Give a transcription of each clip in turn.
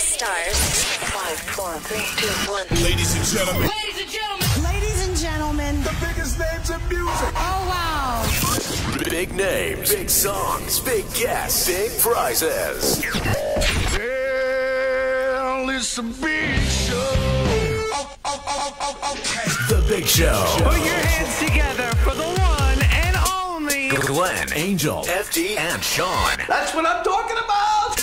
stars. 5, 4, 3, 2, 1. Ladies and gentlemen. Ladies and gentlemen. Ladies and gentlemen. The biggest names in music. Oh, wow. Big names, big songs, big guests, big prizes. Well, it's a big show. Okay. The Big Show. Put your hands together for the one and only Glenn, Angel, FD, and Sean. That's what I'm talking about.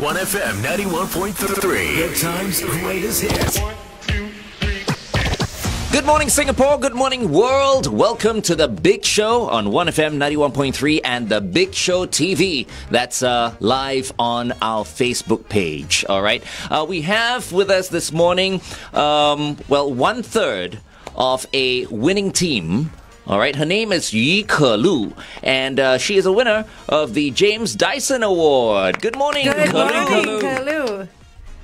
1FM 91.3. Good times, greatest hits. 1, 2, 3. Good morning, Singapore. Good morning, world. Welcome to The Big Show on 1FM 91.3 and The Big Show TV. That's live on our Facebook page. All right. We have with us this morning, 1/3 of a winning team. All right, her name is Kelu Yu, and she is a winner of the James Dyson Award. Good morning, Good Kelu. morning, Kelu.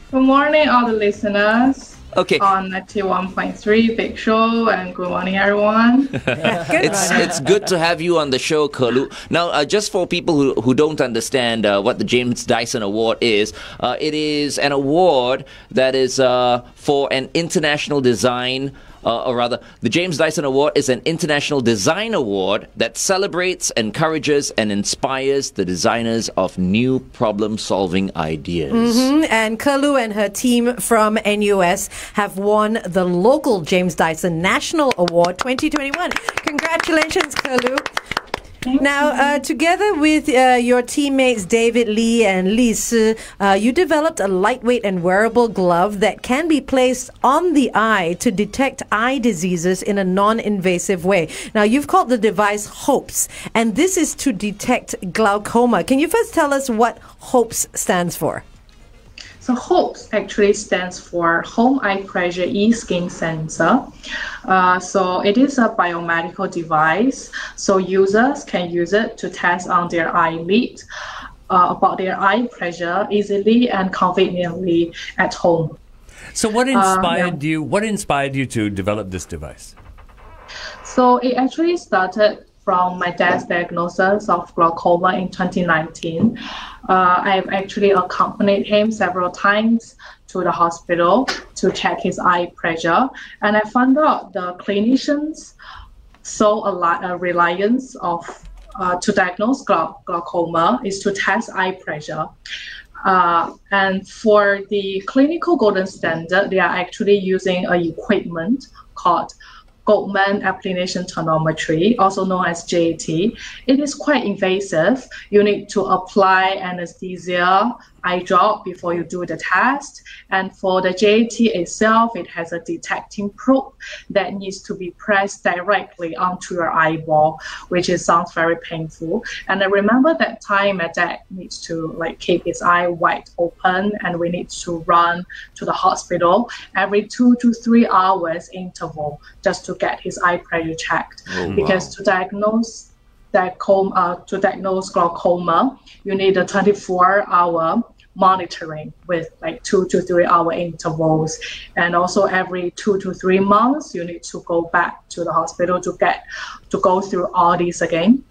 Good morning, all the listeners. Okay. On 91.3 Big Show, and good morning, everyone. It's good to have you on the show, Kelu. Now, just for people who don't understand what the James Dyson Award is, it is an award that is for an international design. Or rather, the James Dyson Award is an international design award that celebrates, encourages, and inspires the designers of new problem-solving ideas. And Kelu and her team from NUS have won the local James Dyson National Award 2021. Congratulations, Kelu. Now, together with your teammates David Lee and Li Si, you developed a lightweight and wearable glove that can be placed on the eye to detect eye diseases in a non-invasive way. Now, you've called the device HOPES, and this is to detect glaucoma. Can you first tell us what HOPES stands for? So HOPES actually stands for Home Eye Pressure E-Skin Sensor. So it is a biomedical device. So users can use it to test on their eyelid about their eye pressure easily and conveniently at home. So what inspired you? What inspired you to develop this device? So it actually started from my dad's diagnosis of glaucoma in 2019. I've actually accompanied him several times to the hospital to check his eye pressure. And I found out the clinicians saw a reliance of to diagnose glaucoma is to test eye pressure. And for the clinical golden standard, they are actually using an equipment called Goldman Applanation Tonometry, also known as JAT. It is quite invasive. You need to apply anesthesia, eye drop before you do the test. And for the JAT itself, it has a detecting probe that needs to be pressed directly onto your eyeball, which sounds very painful. And I remember that time my dad needs to keep his eye wide open, and we need to run to the hospital every 2 to 3 hours interval just to get his eye pressure checked. Because to diagnose glaucoma, you need a 24-hour monitoring with 2 to 3 hour intervals, and also every 2 to 3 months you need to go back to the hospital to go through all these again.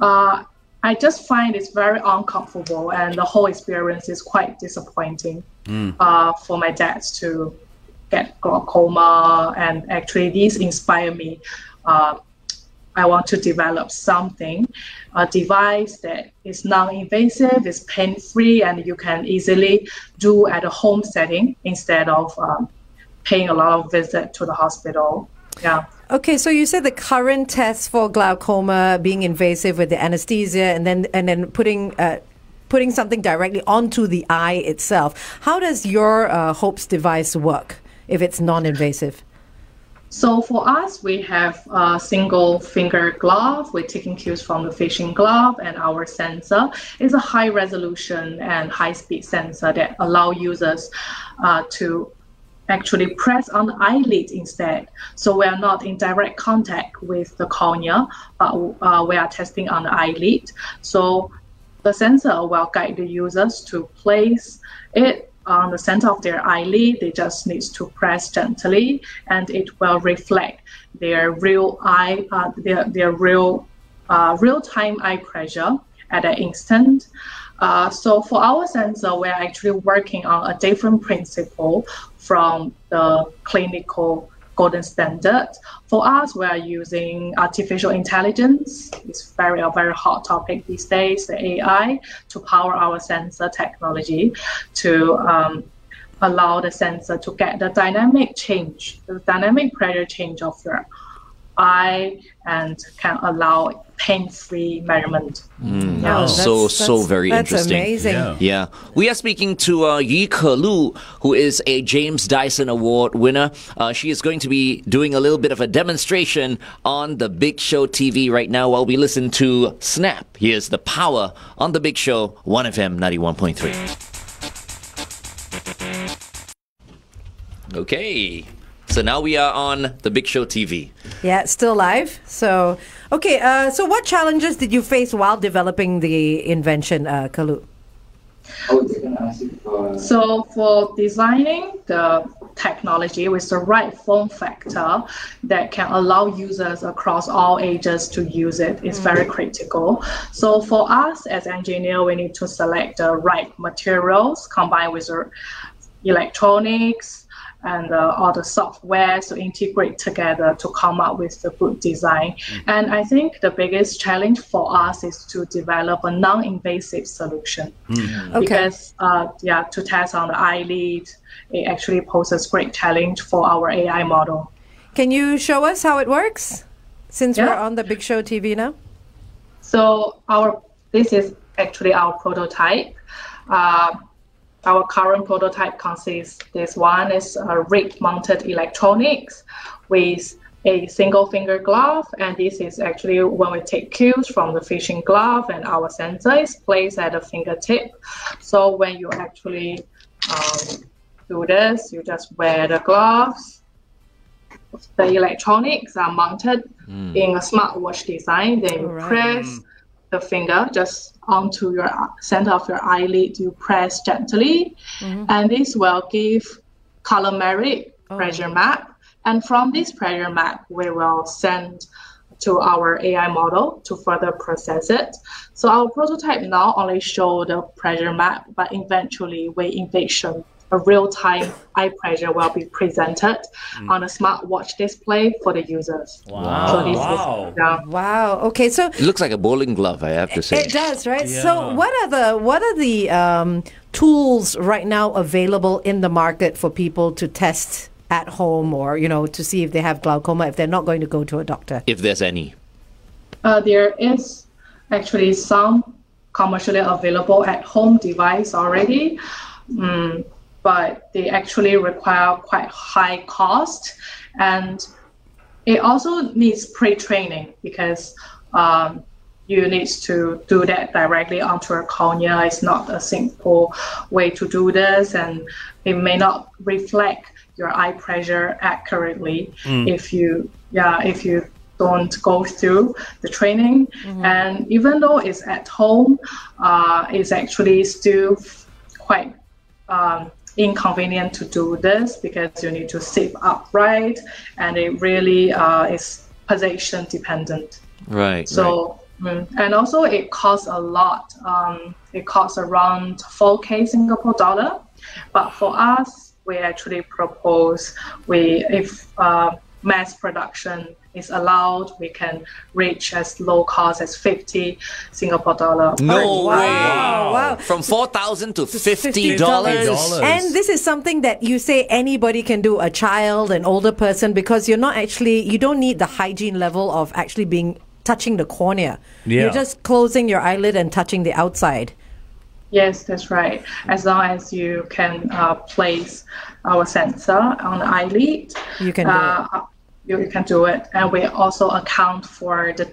I just find it's very uncomfortable, and the whole experience is quite disappointing for my dad to get glaucoma, and actually these inspire me. I want to develop something, a device that is non-invasive, is pain-free, and you can easily do at a home setting instead of paying a lot of visit to the hospital. Yeah. Okay, so you said the current tests for glaucoma being invasive with the anesthesia and then putting something directly onto the eye itself. How does your HOPES device work if it's non-invasive? So for us, we have a single finger glove. We're taking cues from the fishing glove, and our sensor is a high resolution and high speed sensor that allow users to actually press on the eyelid instead. So we are not in direct contact with the cornea, but we are testing on the eyelid. So the sensor will guide the users to place it on the center of their eyelid. They just need to press gently, and it will reflect their real real-time eye pressure at an instant. So for our sensor, we're actually working on a different principle from the clinical golden standard. For us, we are using artificial intelligence. It's a very hot topic these days, the AI, to power our sensor technology to allow the sensor to get the dynamic pressure change of your eye and can allow pain-free measurement. So very interesting. Amazing. Yeah. We are speaking to Kelu Yu, who is a James Dyson Award winner. She is going to be doing a little bit of a demonstration on the Big Show TV right now while we listen to Snap. Here's The Power on the Big Show, 1FM 91.3. Okay. So now we are on the Big Show TV. Yeah, it's still live. So, okay. So what challenges did you face while developing the invention, Kelu? So for designing the technology with the right form factor that can allow users across all ages to use it is very critical. So for us as engineers, we need to select the right materials combined with the electronics and all the software to integrate together to come up with the good design. And I think the biggest challenge for us is to develop a non-invasive solution. Because to test on the eyelid, it actually poses great challenge for our AI model. Can you show us how it works? Since we're on the Big Show TV now. So this is actually our prototype. Our current prototype consists, this one is a rig-mounted electronics with a single finger glove, and this is actually when we take cues from the fishing glove, and our sensor is placed at the fingertip. So when you actually do this, you just wear the gloves. The electronics are mounted in a smartwatch design, then you press the finger just onto your center of your eyelid, you press gently, and this will give columeric pressure map. And from this pressure map, we will send to our AI model to further process it. So our prototype now only show the pressure map, but eventually we envision a real-time eye pressure will be presented on a smartwatch display for the users. Wow. So this is, Wow. Okay. So It looks like a bowling glove, I have to say. it does, right? So what are the tools right now available in the market for people to test at home, or to see if they have glaucoma if they're not going to go to a doctor? If there's any. there is actually some commercially available at-home device already. But they actually require quite high cost, and it also needs pre-training because you need to do that directly onto a cornea. It's not a simple way to do this, and it may not reflect your eye pressure accurately if you don't go through the training. And even though it's at home, it's actually still quite inconvenient to do this because you need to sit upright, and it really is position dependent. Right. So, and also it costs a lot. It costs around 4K Singapore dollar. But for us, we actually propose if mass production is allowed, we can reach as low cost as 50 Singapore dollar. No way. Wow. From 4,000 to $50. $50. And this is something that you say anybody can do, a child, an older person, because you don't need the hygiene level of actually touching the cornea. Yeah. You're just closing your eyelid and touching the outside. Yes, that's right. As long as you can place our sensor on the eyelid, You can do it. You can do it. And we also account for the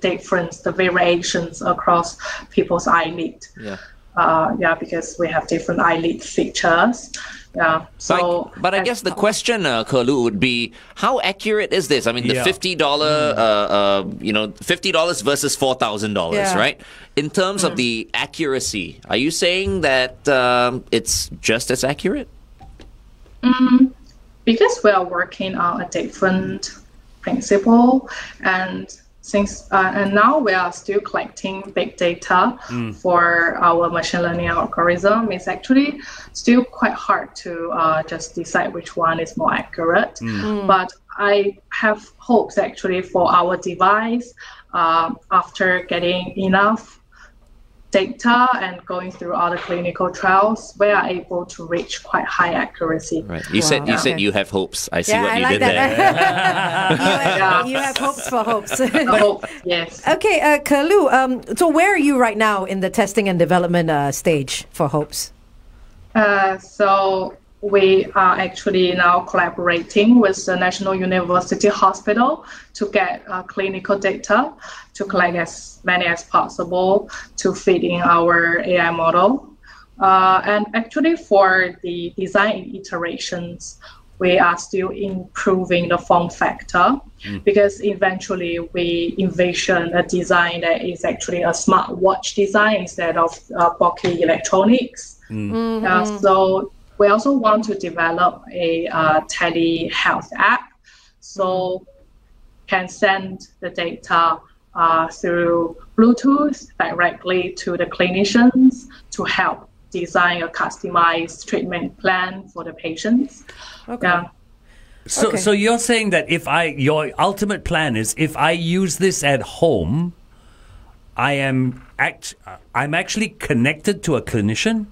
variations across people's eyelid. Because we have different eyelid features. Yeah. So, but I guess the question, Kelu, would be how accurate is this? I mean, the $50, $50 versus $4,000, right? In terms of the accuracy, are you saying that it's just as accurate? Because we are working on a different principle, and And now we are still collecting big data for our machine learning algorithm. It's actually still quite hard to just decide which one is more accurate. But I have hopes actually for our device after getting enough data and going through all the clinical trials, we are able to reach quite high accuracy. Right. You said you have hopes. I see what I you like did there. you have hopes for hopes. Yes. Okay, Kelu, so where are you right now in the testing and development stage for hopes? So we are actually now collaborating with the National University Hospital to get clinical data to collect as many as possible to feed in our AI model. And actually for the design iterations, we are still improving the form factor because eventually we envision a design that is actually a smart watch design instead of bulky electronics. So we also want to develop a telehealth app, so can send the data through Bluetooth directly to the clinicians to help design a customized treatment plan for the patients. Okay. Yeah. So you're saying that your ultimate plan is if I use this at home, I'm actually connected to a clinician?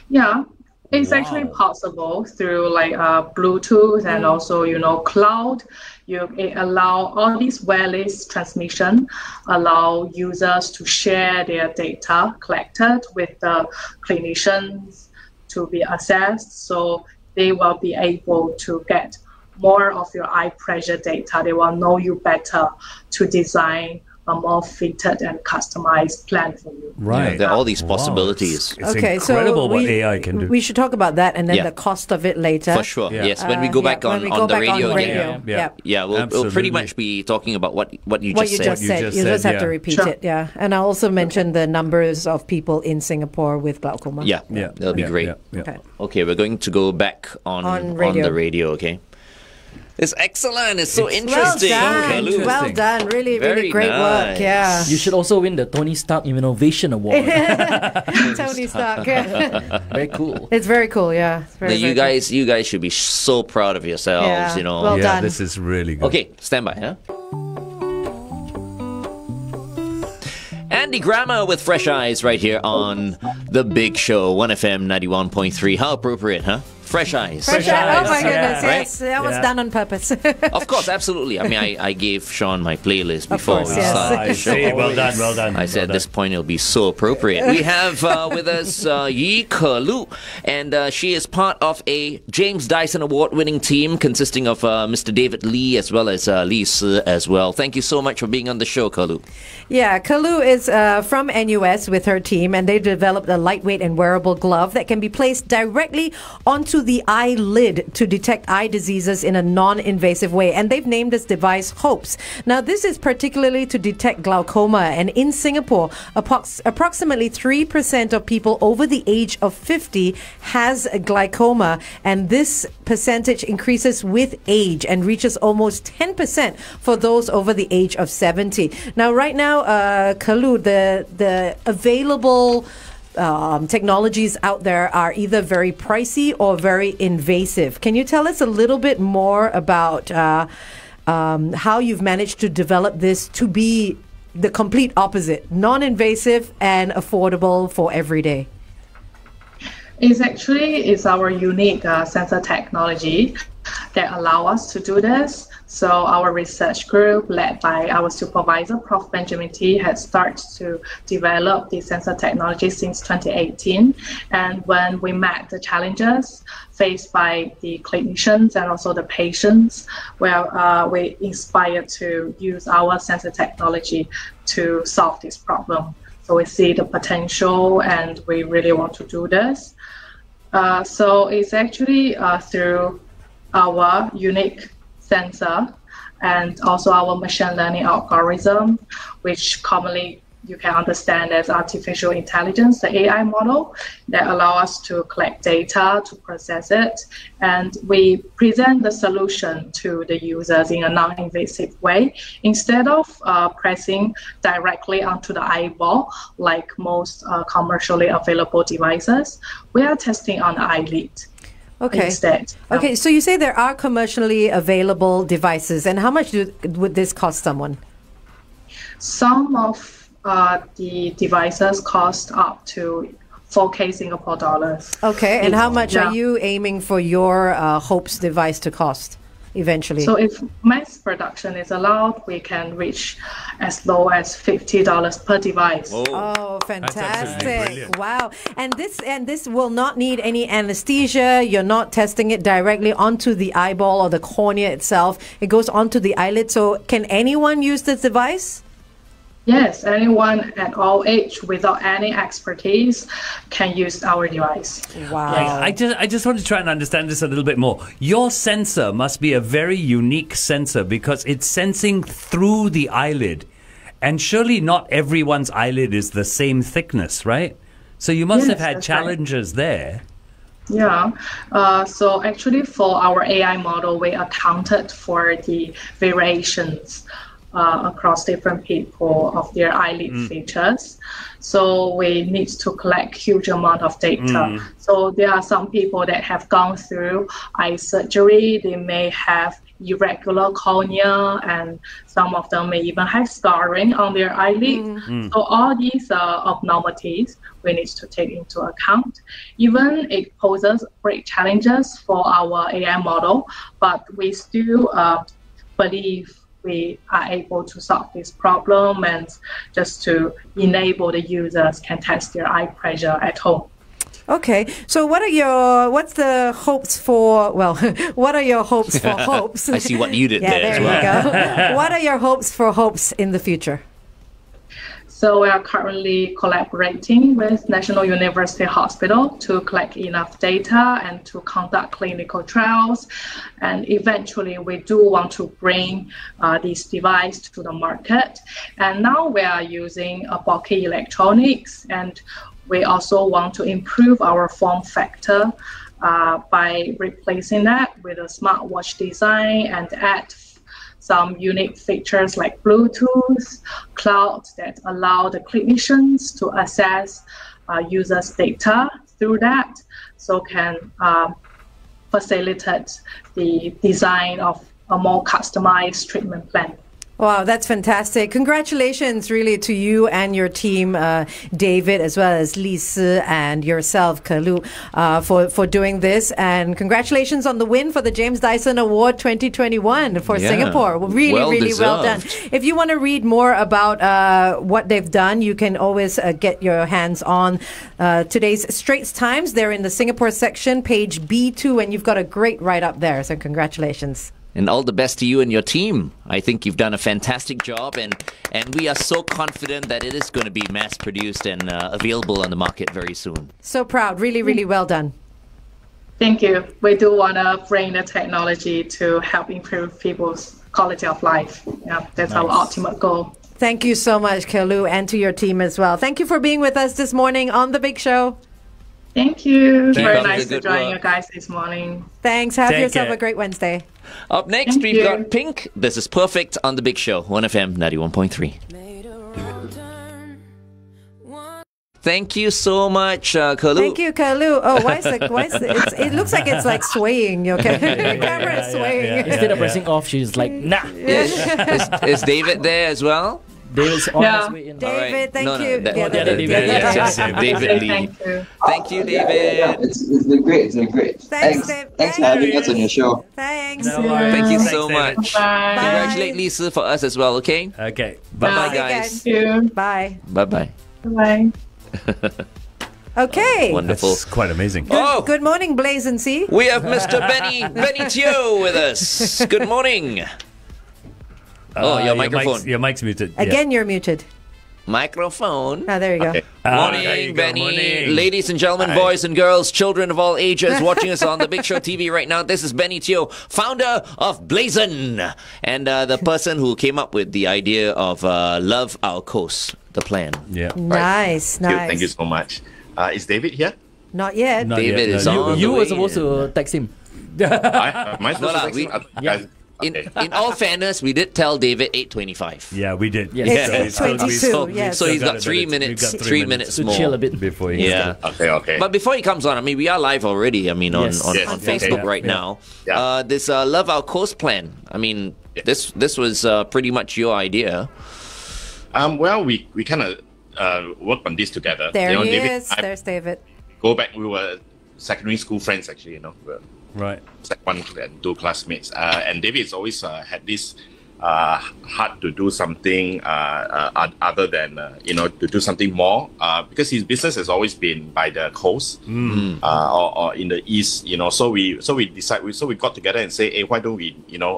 Yeah. It's actually possible through like Bluetooth and also, cloud. It allow all these wireless transmission, allow users to share their data collected with the clinicians to be assessed. So they will be able to get more of your eye pressure data. They will know you better to design a more fitted and customized plan for you. Right. Yeah, there are all these possibilities. It's incredible what AI can do. We should talk about that and then the cost of it later. For sure. Yes, when we go back on the radio again. Yeah, we'll pretty much be talking about what you just said. You just have to repeat it. Yeah. And I also mentioned the numbers of people in Singapore with glaucoma. Yeah, that'll be great. Okay. Okay, we're going to go back on the radio, okay? It's excellent. It's so interesting. Well done. Really great work. Yeah. You should also win the Tony Stark Innovation Award. Tony Stark. Very cool. It's very cool. Yeah. You guys should be so proud of yourselves. Well done. This is really good. Okay, stand by. Huh? Andy Grammer with Fresh Eyes right here on The Big Show, 1FM 91.3. How appropriate, huh? Fresh Eyes. Fresh Eyes. Oh my goodness, Right? yes. That was done on purpose. Of course, absolutely. I mean, I gave Sean my playlist before we started the show. Well done. I said at this point it'll be so appropriate. We have with us Kelu, and she is part of a James Dyson Award winning team consisting of Mr. David Lee as well as Lee Si as well. Thank you so much for being on the show, Kelu. Yeah, Kelu is from NUS with her team, and they developed a lightweight and wearable glove that can be placed directly onto the eyelid to detect eye diseases in a non-invasive way. And they've named this device HOPES. Now, this is particularly to detect glaucoma. And in Singapore, approximately 3% of people over the age of 50 has glaucoma. And this percentage increases with age and reaches almost 10% for those over the age of 70. Now, right now, Kelu, the available technologies out there are either very pricey or very invasive. Can you tell us a little bit more about how you've managed to develop this to be the complete opposite, non-invasive and affordable for every day? It's our unique sensor technology that allow us to do this. So our research group, led by our supervisor, Prof. Benjamin T, has started to develop the sensor technology since 2018. And when we met the challenges faced by the clinicians and also the patients, we inspired to use our sensor technology to solve this problem. So we see the potential and we really want to do this. So it's actually through our unique sensor and also our machine learning algorithm, which commonly you can understand as artificial intelligence, the AI model that allow us to collect data, to process it, and we present the solution to the users in a non-invasive way instead of pressing directly onto the eyeball like most commercially available devices. We are testing on the eyelid. Okay. Instead. Okay, so you say there are commercially available devices, and how much would this cost someone? Some of the devices cost up to 4K Singapore dollars. Okay, and how much are you aiming for your Hope's device to cost eventually? So if mass production is allowed, we can reach as low as $50 per device. Oh, fantastic. brilliant. Wow. And this will not need any anesthesia. You're not testing it directly onto the eyeball or the cornea itself. It goes onto the eyelid. So can anyone use this device? Yes, anyone at all age without any expertise can use our device. Wow. I just want to try and understand this a little bit more. Your sensor must be a very unique sensor because it's sensing through the eyelid. And surely not everyone's eyelid is the same thickness, right? So you must have had challenges there. Yeah. So actually for our AI model, we accounted for the variations across different people of their eyelid features. So we need to collect huge amount of data. So there are some people that have gone through eye surgery. They may have irregular cornea, and some of them may even have scarring on their eyelid. So all these abnormalities we need to take into account. Even it poses great challenges for our AI model, but we still believe we are able to solve this problem and just to enable the users can test their eye pressure at home. Okay, so what's the hopes for, well, what are your hopes for hopes? I see what you did there as there well. you go. What are your hopes for hopes in the future? So we are currently collaborating with National University Hospital to collect enough data and to conduct clinical trials. And eventually we do want to bring this device to the market. And now we are using bulky electronics, and we also want to improve our form factor by replacing that with a smartwatch design and add some unique features like Bluetooth, cloud that allow the clinicians to access users' data through that, so can facilitate the design of a more customized treatment plan. Wow, that's fantastic. Congratulations really to you and your team, David, as well as Lisa and yourself, Kelu, for doing this. And congratulations on the win for the James Dyson Award 2021 for Singapore. Really well done. If you want to read more about what they've done, you can always get your hands on today's Straits Times. They're in the Singapore section, page B2, and you've got a great write-up there. So congratulations. And all the best to you and your team. I think you've done a fantastic job, and we are so confident that it is going to be mass-produced and available on the market very soon. So proud. Really well done. Thank you. We do want to bring the technology to help improve people's quality of life. Yeah, that's our ultimate goal. Thank you so much, Kelu, and to your team as well. Thank you for being with us this morning on The Big Show. Thank you. Keep Very up the nice to good join work. you guys this morning. Thanks. Have Take yourself care. a great Wednesday. Up next, Thank we've you. got Pink. This is Perfect on The Big Show, 1FM 91.3. Thank you so much, Kelu. Thank you, Kelu. Oh, it looks like it's like swaying, okay? The camera is swaying. Instead of pressing off, she's like, nah. Is David there as well? David's on his way in. David, thank No, no, you. that- Yeah, the other David. Yes, David Lee. Thank you. Thank you, David. It's been great. It's been great. Thanks, Dave. Thanks for having us on your show. Thanks. No worries. Thank you Thanks, so David. much. Bye. Congratulate Lisa for us as well, okay? Okay. Bye-bye, Bye. guys. Thank you. Bye. Bye-bye. Bye. Okay. Wonderful. That's quite amazing. Oh, Good morning, Blaze and C. we have Mr. Benny Teo with us. Good morning. Your microphone. Your mic's muted. Yeah. Again, you're muted. Microphone. Ah, there you go. Morning, there you go. Benny. Morning. Ladies and gentlemen, boys and girls, children of all ages watching us on the Big Show TV right now. This is Benny Teo, founder of Blazon, and the person who came up with the idea of Love Our Coast. the plan. Yeah. Nice, Thank you, nice. thank you so much. Is David here? Not yet. Not David yet, is no, on. You the were way. supposed to text him. Am I supposed No to lah, text we- him? yeah. In all fairness, we did tell David 8:25. Yeah, we did. Yes. It's So we 22, still- yes. So he's got got a 3 bit of- minutes. we've got 3 minutes To more. chill a bit. before he Yeah. Okay. But before he comes on, I mean, we are live already. I mean, on, Yes. on, Yes. on Okay. Facebook Yeah. right Yeah. now. Yeah. This Love Our Coast plan. I mean, this was pretty much your idea. Well, we kind of worked on this together. There he David, is. There's David. Go back. We were secondary school friends, actually. We were Right. Sec 1 and 2 classmates. And David's always had this heart to do something other than to do something more, because his business has always been by the coast or in the east. So we got together and say, hey, why don't we?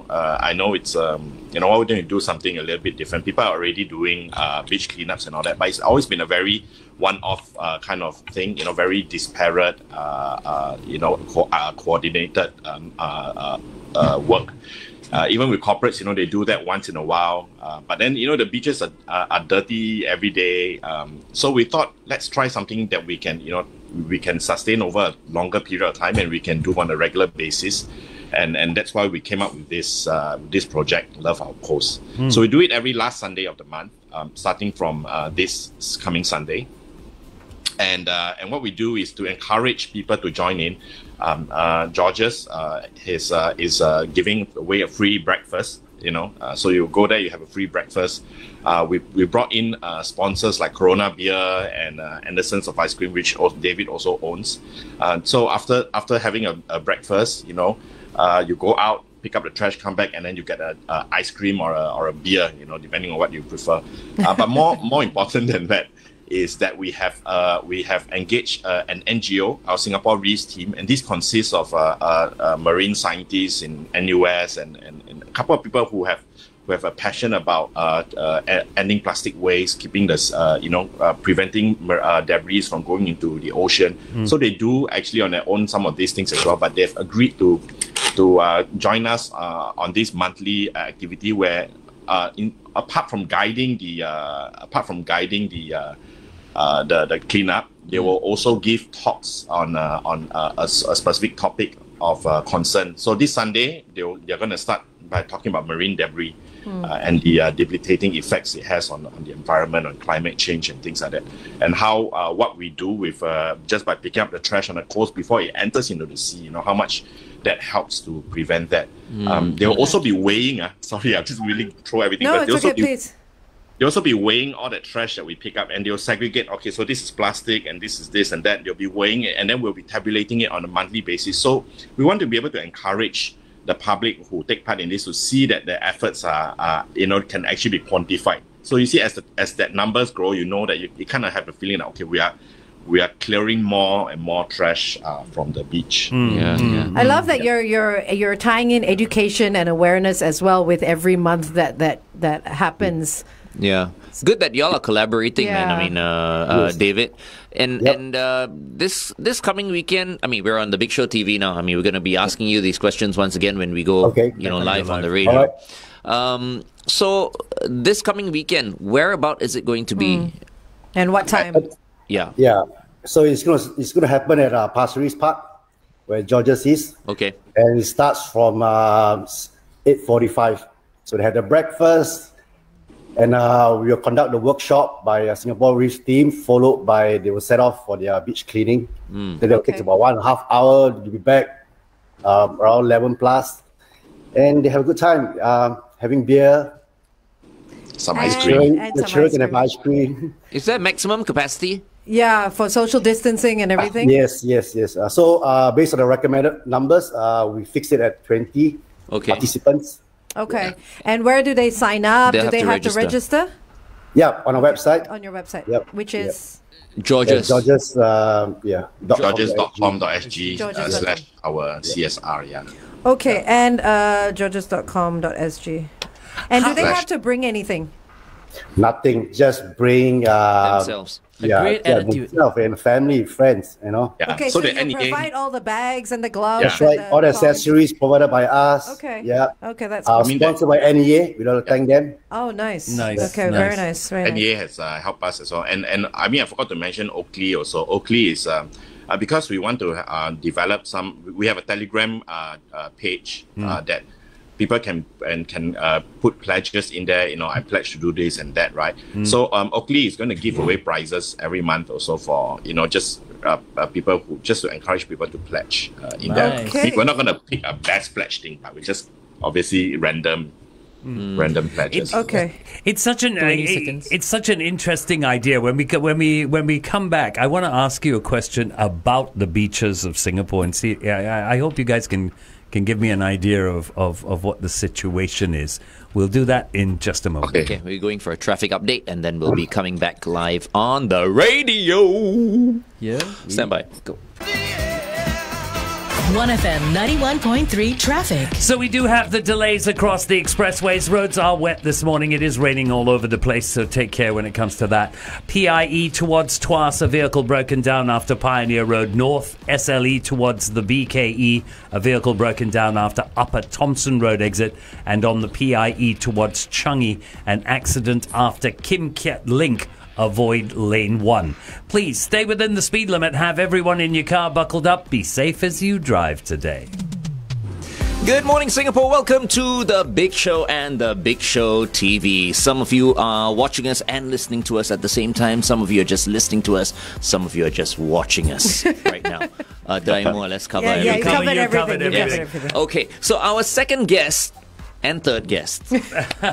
I know it's why don't we do something a little bit different? People are already doing beach cleanups and all that, but it's always been a very one-off kind of thing. Very disparate, coordinated work. Even with corporates, they do that once in a while. But then, the beaches are dirty every day. So we thought, let's try something that we can sustain over a longer period of time, and we can do on a regular basis. And that's why we came up with this project, Love Our Coast. So we do it every last Sunday of the month, starting from this coming Sunday. And what we do is to encourage people to join in. George's is giving away a free breakfast. So you go there, you have a free breakfast. We brought in sponsors like Corona Beer and Anderson's of Ice Cream, which David also owns. So after having a breakfast, you go out, pick up the trash, come back, and then you get a ice cream or a beer, depending on what you prefer. But more important than that is that we have engaged an NGO, our Singapore Reefs team, and this consists of marine scientists in NUS and a couple of people who have a passion about ending plastic waste, keeping this, preventing debris from going into the ocean. So they do actually on their own some of these things as well, but they've agreed to join us on this monthly activity where, apart from guiding the cleanup, they will also give talks on a specific topic of concern. So this Sunday, they're going to start by talking about marine debris and the debilitating effects it has on the environment, on climate change and things like that, and how what we do with just by picking up the trash on the coast before it enters into the sea, how much that helps to prevent that. They'll also be weighing. Sorry, I'll just really throw everything. No, but it's okay, please. They'll also be weighing all that trash that we pick up, and they'll segregate, okay, so this is plastic and this is this and that. They'll be weighing it, and then we'll be tabulating it on a monthly basis. So we want to be able to encourage the public who take part in this to see that their efforts are can actually be quantified. So you see, as that numbers grow, that you kind of have a feeling that, okay, we are clearing more and more trash from the beach. I love that you're tying in education and awareness as well with every month that happens. Yeah, it's good that y'all are collaborating, man. I mean, Yes. David, and this coming weekend, I mean, we're on the Big Show TV now. I mean, we're going to be asking you these questions once again when we go, live on the radio. So this coming weekend, whereabout is it going to be? And what time? Yeah. Yeah. So it's gonna happen at Pasir Ris Park, where George's is. Okay. And it starts from 8:45. So they have the breakfast, and we'll conduct the workshop by a Singapore Reef team, followed by they will set off for their beach cleaning. Then they'll take about 1.5 hours. They'll be back around 11 plus, and they have a good time having beer. Some ice cream. The children can have ice cream. Is there maximum capacity? Yeah, for social distancing and everything. Yes. So based on the recommended numbers, we fixed it at 20 participants. Okay. And where do they sign up? Do they have to register? Yeah, on our website. On your website. Yep. Which is? George's. George's, Georges.com.sg / our CSR, yeah. Okay, and georges.com.sg. And do they have to bring anything? Nothing, just bring Themselves. Great attitude. themselves and family, friends, Yeah. Okay, so the you NEA, provide all the bags and the gloves. That's and right. All the accessories provided by us. Okay. Yeah. Okay, that's cool. Sponsored by NEA. We'd like to thank them. Oh, nice. Nice, Okay, nice. very nice. Very nice. NEA has helped us as well. And I mean, I forgot to mention Oakley also. Oakley is because we want to develop we have a Telegram page that people can put pledges in there. I pledge to do this and that, right? So Oakley is going to give away prizes every month also for just people just to encourage people to pledge in there. Okay. We're not going to pick a best pledge thing, but we just obviously random pledges. Okay. It's such an 20 seconds. it's such an interesting idea. When we come back, I want to ask you a question about the beaches of Singapore and see. I hope you guys can give me an idea of what the situation is. We'll do that in just a moment. Okay, we're going for a traffic update, and then we'll be coming back live on the radio. Yeah. Stand by. Go. 1FM 91.3 traffic. So we do have the delays across the expressways. Roads are wet this morning. It is raining all over the place, so take care when it comes to that. PIE towards Tuas, a vehicle broken down after Pioneer Road North. SLE towards the BKE, a vehicle broken down after Upper Thompson Road exit. And on the PIE towards Changi, an accident after Kim Kiat Link. Avoid lane 1. Please stay within the speed limit. Have everyone in your car buckled up. Be safe as you drive today. Good morning, Singapore. Welcome to The Big Show and The Big Show TV. Some of you are watching us and listening to us at the same time. Some of you are just listening to us. Some of you are just watching us right now. Did I more or less cover everything? Yeah, you covered everything. Okay, so our second guest and third guest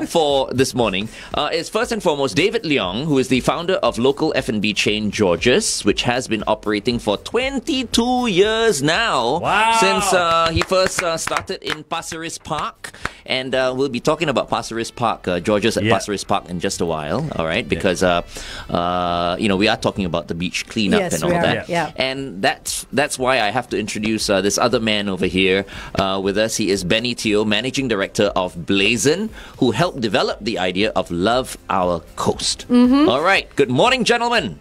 for this morning is first and foremost David Leong, who is the founder of local F&B chain George's, which has been operating for 22 years now. Wow. Since he first started in Pasir Ris Park. And we'll be talking about Pasir Ris Park, George's at Pasir Ris Park in just a while, all right? Because, we are talking about the beach cleanup and all that. Yeah. And that's why I have to introduce this other man over here with us. He is Benny Teo, Managing Director of Blazon, who helped develop the idea of Love Our Coast. All right. Good morning, gentlemen.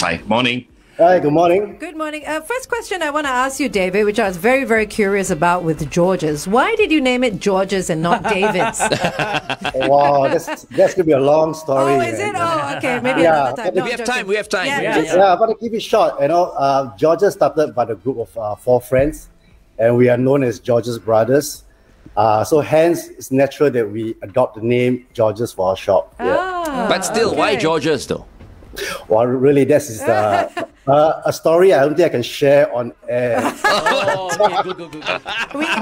Hi, morning. Hi, good morning. Good morning. First question I want to ask you, David, which I was very, very curious about with George's. Why did you name it George's and not David's? Wow, that's going to be a long story. Oh, is it? Oh, okay. Maybe another time. No, We have I'm time. joking. We have time. Yeah, but to keep it short, George's started by the group of 4 friends, and we are known as George's Brothers. So hence, it's natural that we adopt the name George's for our shop. But still, why George's though? Well, really, this is a story I don't think I can share on air.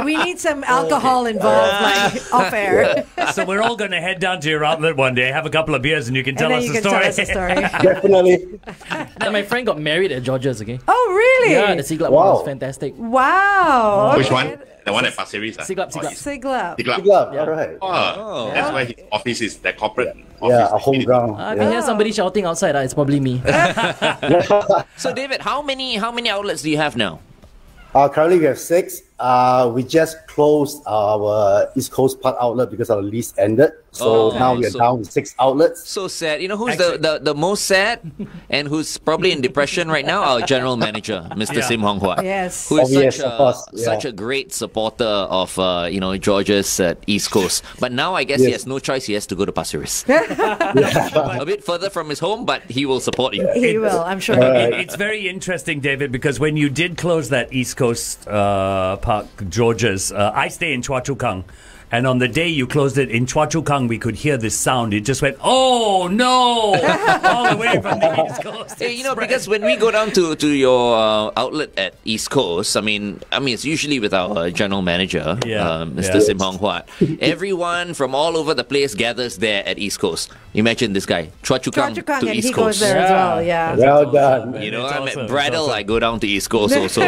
We need some alcohol involved, like off air. So we're all going to head down to your outlet one day, have a couple of beers, and you can tell And us then you the can story. tell us a story. Definitely. And my friend got married at George's, okay? Oh, really? Yeah, the Siglap Wow. one was fantastic. Wow. Which Okay. one? The one at Pasir Ris? Siglap. Siglap. Siglap. All right. Oh, that's where his office is, the corporate office. Yeah, a home ground. I can hear somebody shouting outside. It's probably me. So, David, how many outlets do you have now? Currently, we have 6. We just closed our East Coast Park outlet because our lease ended. So now we are down to 6 outlets. So sad. You know who's the most sad and who's probably in depression right now? Our general manager, Mr. Sim Hong Hua. Yes. Who is yes, of course. Yeah. such a great supporter of George's at East Coast. But now I guess he has no choice. He has to go to Pasir Ris. A bit further from his home, but he will support you. He will, I'm sure. It's very interesting, David, because when you did close that East Coast Park George's, I stay in Choa Chu Kang. And on the day you closed it in Choa Chu Kang, we could hear this sound. It just went, oh no, all the way from the East Coast. Hey, because when we go down to your outlet at East Coast, I mean, it's usually with our general manager, Mr. Sim Hong Hua. Everyone from all over the place gathers there at East Coast. Imagine this guy, Choa Chu Kang to and East he Coast. goes there as well, yeah. Well done. I'm at Bradle, I go down to East Coast also.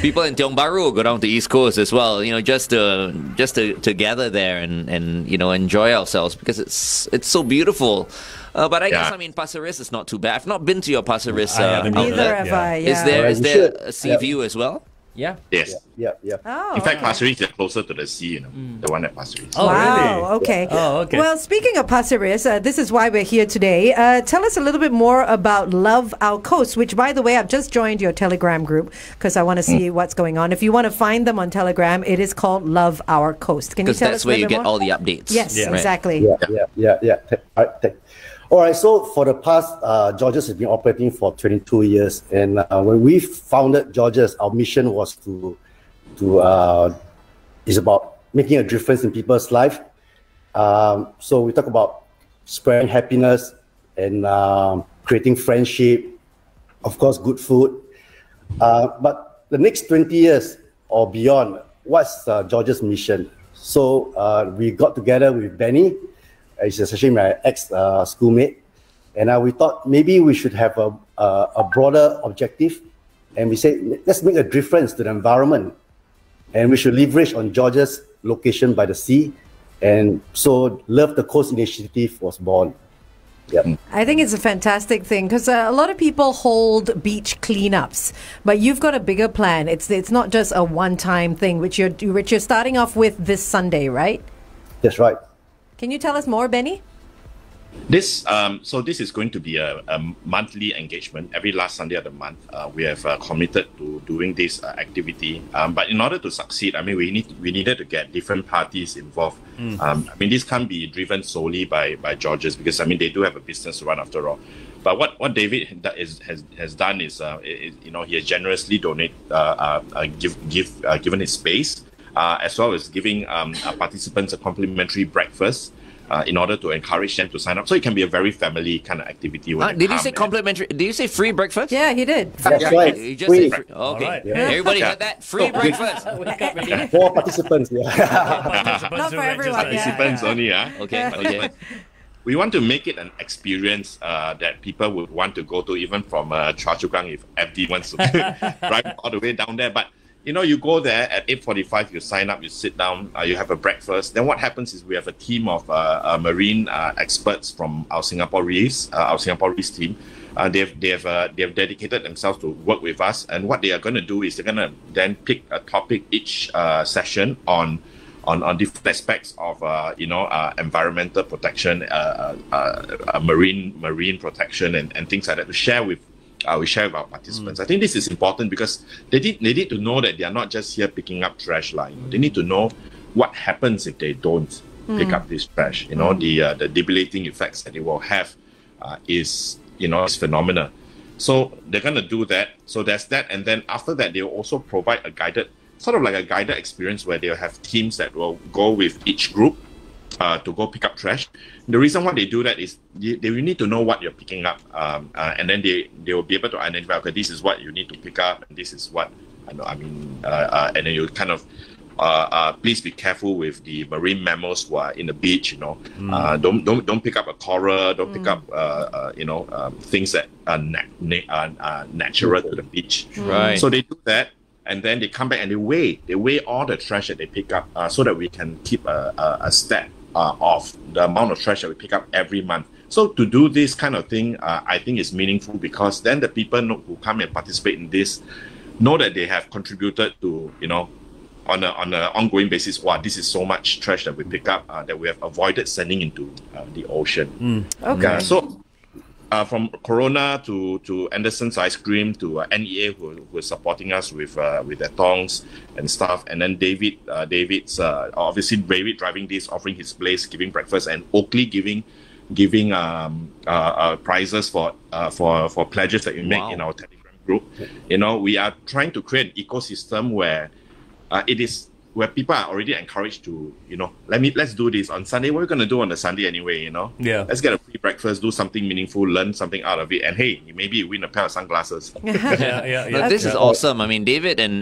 People in Tiong Bahru go down to East Coast as well. Just to gather there and enjoy ourselves because it's so beautiful. But I guess Pasir Ris is not too bad. I've not been to your Pasir Ris outlet. Neither have I. Yeah. Is there a sea view as well? Yeah. Yes. Yeah. Oh, In fact, okay. Pasir Ris is closer to the sea, the one at Pasir Ris. Oh, Wow, really? okay. Oh, okay. Well, speaking of Pasir Ris, this is why we're here today. Tell us a little bit more about Love Our Coast, which, by the way, I've just joined your Telegram group because I want to see what's going on. If you want to find them on Telegram, it is called Love Our Coast. Can you Because tell that's us a where little you bit get more? all the updates. Yes, Right. exactly. Yeah. All right, so for the past, Georges has been operating for 22 years. And when we founded Georges, our mission was is about making a difference in people's life. So we talk about spreading happiness and creating friendship, of course, good food. But the next 20 years or beyond, what's George's mission? So we got together with Benny, he's essentially my ex-schoolmate, and we thought maybe we should have a broader objective, and we said, let's make a difference to the environment, and we should leverage on George's location by the sea, and so Love the Coast initiative was born. Yep. I think it's a fantastic thing because a lot of people hold beach cleanups, but you've got a bigger plan. It's not just a one-time thing, which you're starting off with this Sunday, right? That's right. Can you tell us more, Benny? This is going to be a monthly engagement. Every last Sunday of the month, we have committed to doing this activity. But in order to succeed, I mean, we needed to get different parties involved. I mean, this can't be driven solely by Georges because I mean they do have a business to run after all. But what David has done is he has generously given his space as well as giving participants a complimentary breakfast. In order to encourage them to sign up. So it can be a very family kind of activity. When Did you say complimentary? Did you say free breakfast? Yeah, he did. That's right. You just Free. said free. Okay. Right. Yeah. Everybody heard that? Free breakfast. For participants, yeah. Not for everyone, yeah. Participants only, Okay. We want to make it an experience that people would want to go to, even from Choa Chu Kang if FD wants to drive all the way down there. But you go there at 8:45, you sign up, you sit down, you have a breakfast. Then what happens is we have a team of marine experts from our Singapore Reefs team. They've dedicated themselves to work with us, and what they are going to do is they're going to then pick a topic each session on different aspects of environmental protection, marine protection, and things like that to share with. We share with our participants. I think this is important because they need to know that they are not just here picking up trash. They need to know what happens if they don't pick up this trash. The debilitating effects that it will have is phenomenal. So they're going to do that. So there's that. And then after that, they'll also provide a guided experience where they'll have teams that will go with each group to go pick up trash. The reason why they do that is they will need to know what you're picking up, and then they will be able to identify, okay, this is what you need to pick up, and this is what and then you kind of please be careful with the marine mammals who are in the beach. Don't pick up a coral, don't pick up things that are natural to the beach. Right. So they do that. And then they come back and they weigh all the trash that they pick up so that we can keep a stat of the amount of trash that we pick up every month. So to do this kind of thing, I think is meaningful because then the people who come and participate in this know that they have contributed to, on an ongoing basis, wow, this is so much trash that we pick up that we have avoided sending into the ocean. Okay. So from Corona to Anderson's Ice Cream to NEA who is supporting us with their tongs and stuff, and then David driving this, offering his place, giving breakfast, and Oakley giving prizes for pledges that you make in our Telegram group. We are trying to create an ecosystem where where people are already encouraged to, let's do this on Sunday. What are we going to do on the Sunday anyway, Yeah. Let's get a free breakfast, do something meaningful, learn something out of it. And hey, maybe you win a pair of sunglasses. No, this is awesome. I mean, David and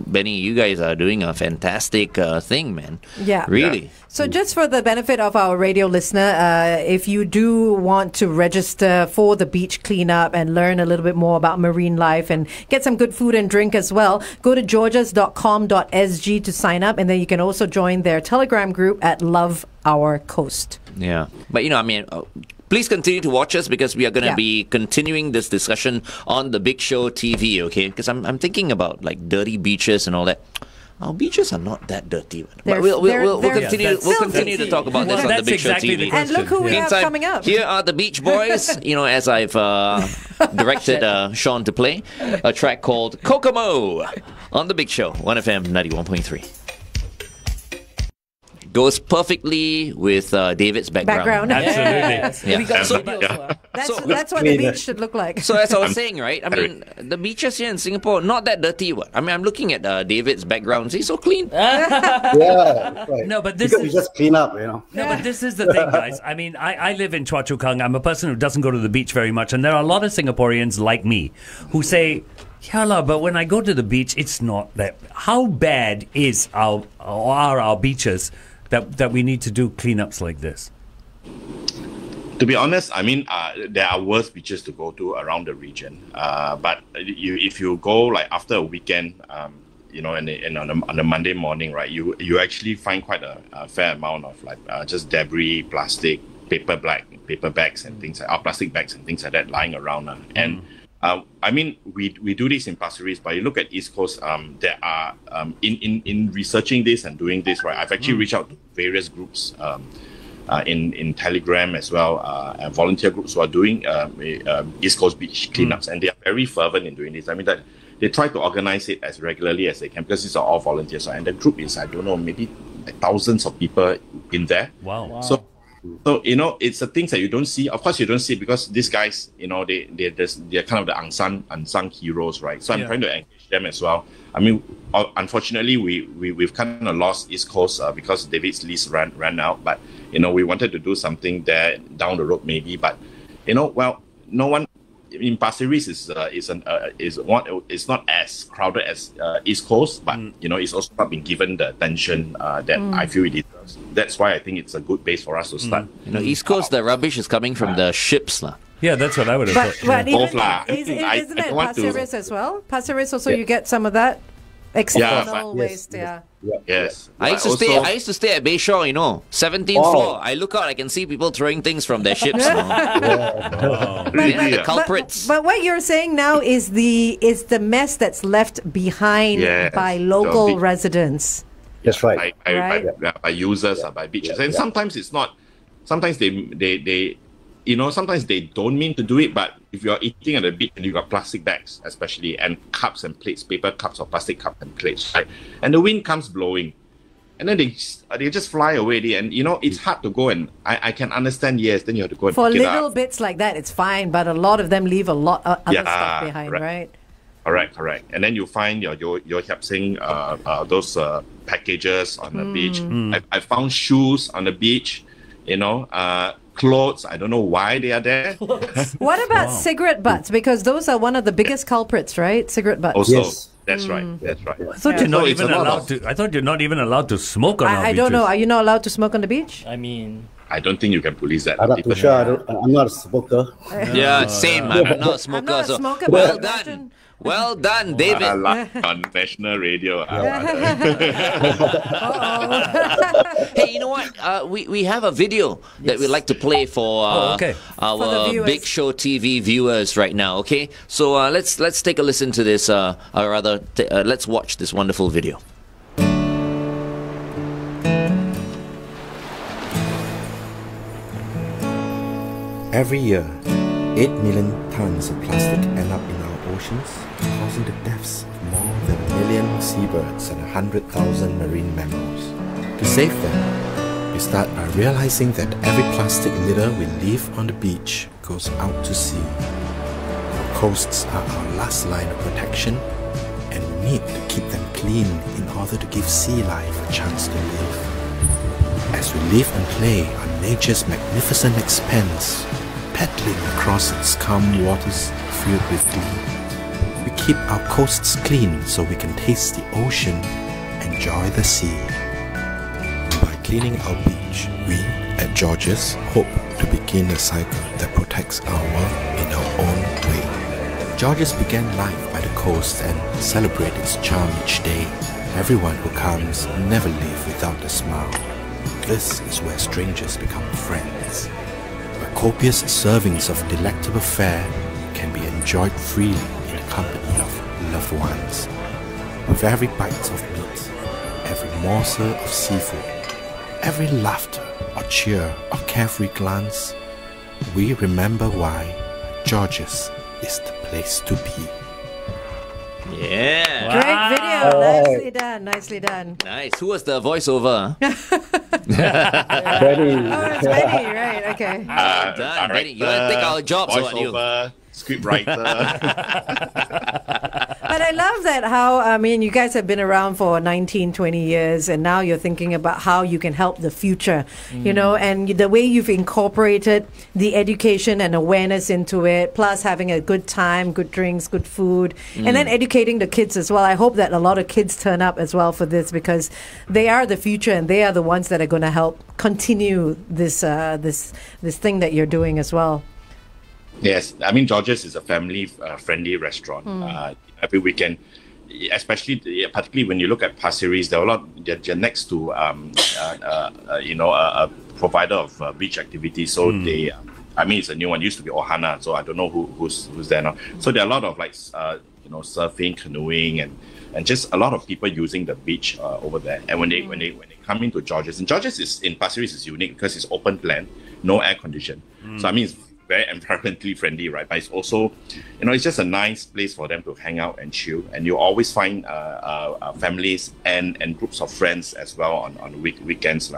Benny, you guys are doing a fantastic thing, man. Yeah. Really. Yeah. So just for the benefit of our radio listener, if you do want to register for the beach cleanup and learn a little bit more about marine life and get some good food and drink as well, go to georges.com.sg to sign up, and then you can also join their Telegram group at Love Our Coast. Yeah. But, please continue to watch us because we are going to Yeah. be continuing this discussion on the Big Show TV, okay? Because I'm thinking about like dirty beaches and all that. Our beaches are not that dirty. But They're- we'll they're continue filthy. to talk about this Well, on the that's Big Show exactly TV. the And look who we have Meantime, coming up. Here are the Beach Boys, as I've directed Sean to play, a track called Kokomo on the Big Show, 1FM 91.3. Goes perfectly with David's background. Absolutely. We got So- video as well. That's what the beach should look like. So as I was saying, right? I mean, the beaches here in Singapore, not that dirty. What? I mean, I'm looking at David's background. He's so clean. Yeah, that's right. No, but this because is you just clean up, No, but this is the thing, guys. I mean, I live in Choa Chu Kang. I'm a person who doesn't go to the beach very much, and there are a lot of Singaporeans like me who say, "Yeah, lah, but when I go to the beach, it's not that." How bad are our beaches that we need to do cleanups like this? To be honest, I mean, there are worse beaches to go to around the region. But if you go like after a weekend, and on a Monday morning, right, you actually find quite a fair amount of like just debris, plastic, paper bags and things like plastic bags and things like that lying around. And I mean, we do this in Pasir Ris, but you look at East Coast, there are in researching this and doing this, right, I've actually reached out to various groups in Telegram as well, volunteer groups who are doing East Coast beach cleanups, and they are very fervent in doing this. I mean, that they try to organize it as regularly as they can because these are all volunteers, right? And the group is, I don't know, maybe like thousands of people in there. Wow. So it's the things that you don't see. Of course, you don't see it because these guys, they're kind of the unsung heroes, right? So I'm trying to engage them as well. I mean, unfortunately, we've kind of lost East Coast because David's lease ran out. But we wanted to do something there down the road, maybe. But no one in Pasir Ris is not as crowded as East Coast, but it's also not been given the attention that I feel it deserves. That's why I think it's a good base for us to start. East Coast, the rubbish is coming from the ships, lah. Yeah, that's what I would have But, thought. but Both even, lah. isn't I it don't want to- Pasir Ris as well? Pasir Ris also, you get some of that external but- waste. Yes. Yeah. Yes, I used to stay at Bayshore, 17th floor. I look out, I can see people throwing things from their ships. Really, The culprits. But what you're saying now is the mess that's left behind Yes, by the local big- residents. That's right. by users, by beaches, and sometimes it's not. Sometimes they sometimes they don't mean to do it, but if you're eating at the beach and you got plastic bags, especially, and cups and plates, paper cups or plastic cups and plates, right? And the wind comes blowing, and then they just fly away. And it's hard to go, and I can understand. Yes, then you have to go and For pick it little up. bits like that, it's fine, but a lot of them leave a lot of other Yeah, stuff behind, right. right? Correct. And then you find your Hyapsing, those packages on the beach. I found shoes on the beach, clothes. I don't know why they are there. What about cigarette butts? Because those are one of the biggest culprits, right? Cigarette butts. Also, Yes. that's right. That's right. I thought you're not So it's even a lot allowed of- to. I thought you're not even allowed to smoke on our I don't beaches. know. Are you not allowed to smoke on the beach? I mean, I don't think you can police that. I'm not too sure. I'm not a smoker. Yeah, same. I'm not a smoker. I'm not a so smoker, well but done. imagine- Well done, David. On national radio. Hey, you know what? We have a video that we'd like to play for okay. our For the viewers. Big Show TV viewers right now. Okay, so let's take a listen to this, or rather, let's watch this wonderful video. Every year, 8 million tons of plastic end up in our oceans, causing the deaths of more than a million seabirds and 100,000 marine mammals. To save them, we start by realizing that every plastic litter we leave on the beach goes out to sea. Our coasts are our last line of protection, and we need to keep them clean in order to give sea life a chance to live. As we live and play on nature's magnificent expanse, paddling across its calm waters filled with glee, we keep our coasts clean so we can taste the ocean, enjoy the sea. By cleaning our beach, we, at George's, hope to begin a cycle that protects our world in our own way. George's began life by the coast and celebrate its charm each day. Everyone who comes never leave without a smile. This is where strangers become friends, where Copious servings of delectable fare can be enjoyed freely in the company of loved ones. With every bite of meat, every morsel of seafood, every laughter or cheer or carefree glance, we remember why George's is the place to be. Yeah. Great video. Nicely done. Nicely done. Nice. Who was the voiceover? Benny. Oh, it's Benny, right? Okay. Done. Benny, you want to take our jobs or what? You? Voiceover, script writer. But I love that how, I mean, you guys have been around for 19, 20 years, and now you're thinking about how you can help the future, you know, and the way you've incorporated the education and awareness into it, plus having a good time, good drinks, good food, and then educating the kids as well. I hope that a lot of kids turn up as well for this, because they are the future and they are the ones that are going to help continue this this thing that you're doing as well. Yes, I mean, George's is a family-friendly restaurant. Every weekend, especially particularly when you look at Pasir Ris, there are a lot. They're next to a provider of beach activities. So they, I mean, it's a new one. It used to be Ohana, so I don't know who's there now. So there are a lot of surfing, canoeing, and just a lot of people using the beach over there. And when they come into George's, and George's is in Pasir Ris is unique because it's open plan, no air condition. So I mean, it's very environmentally friendly, right? But it's also, it's just a nice place for them to hang out and chill. And you always find families and groups of friends as well on weekends,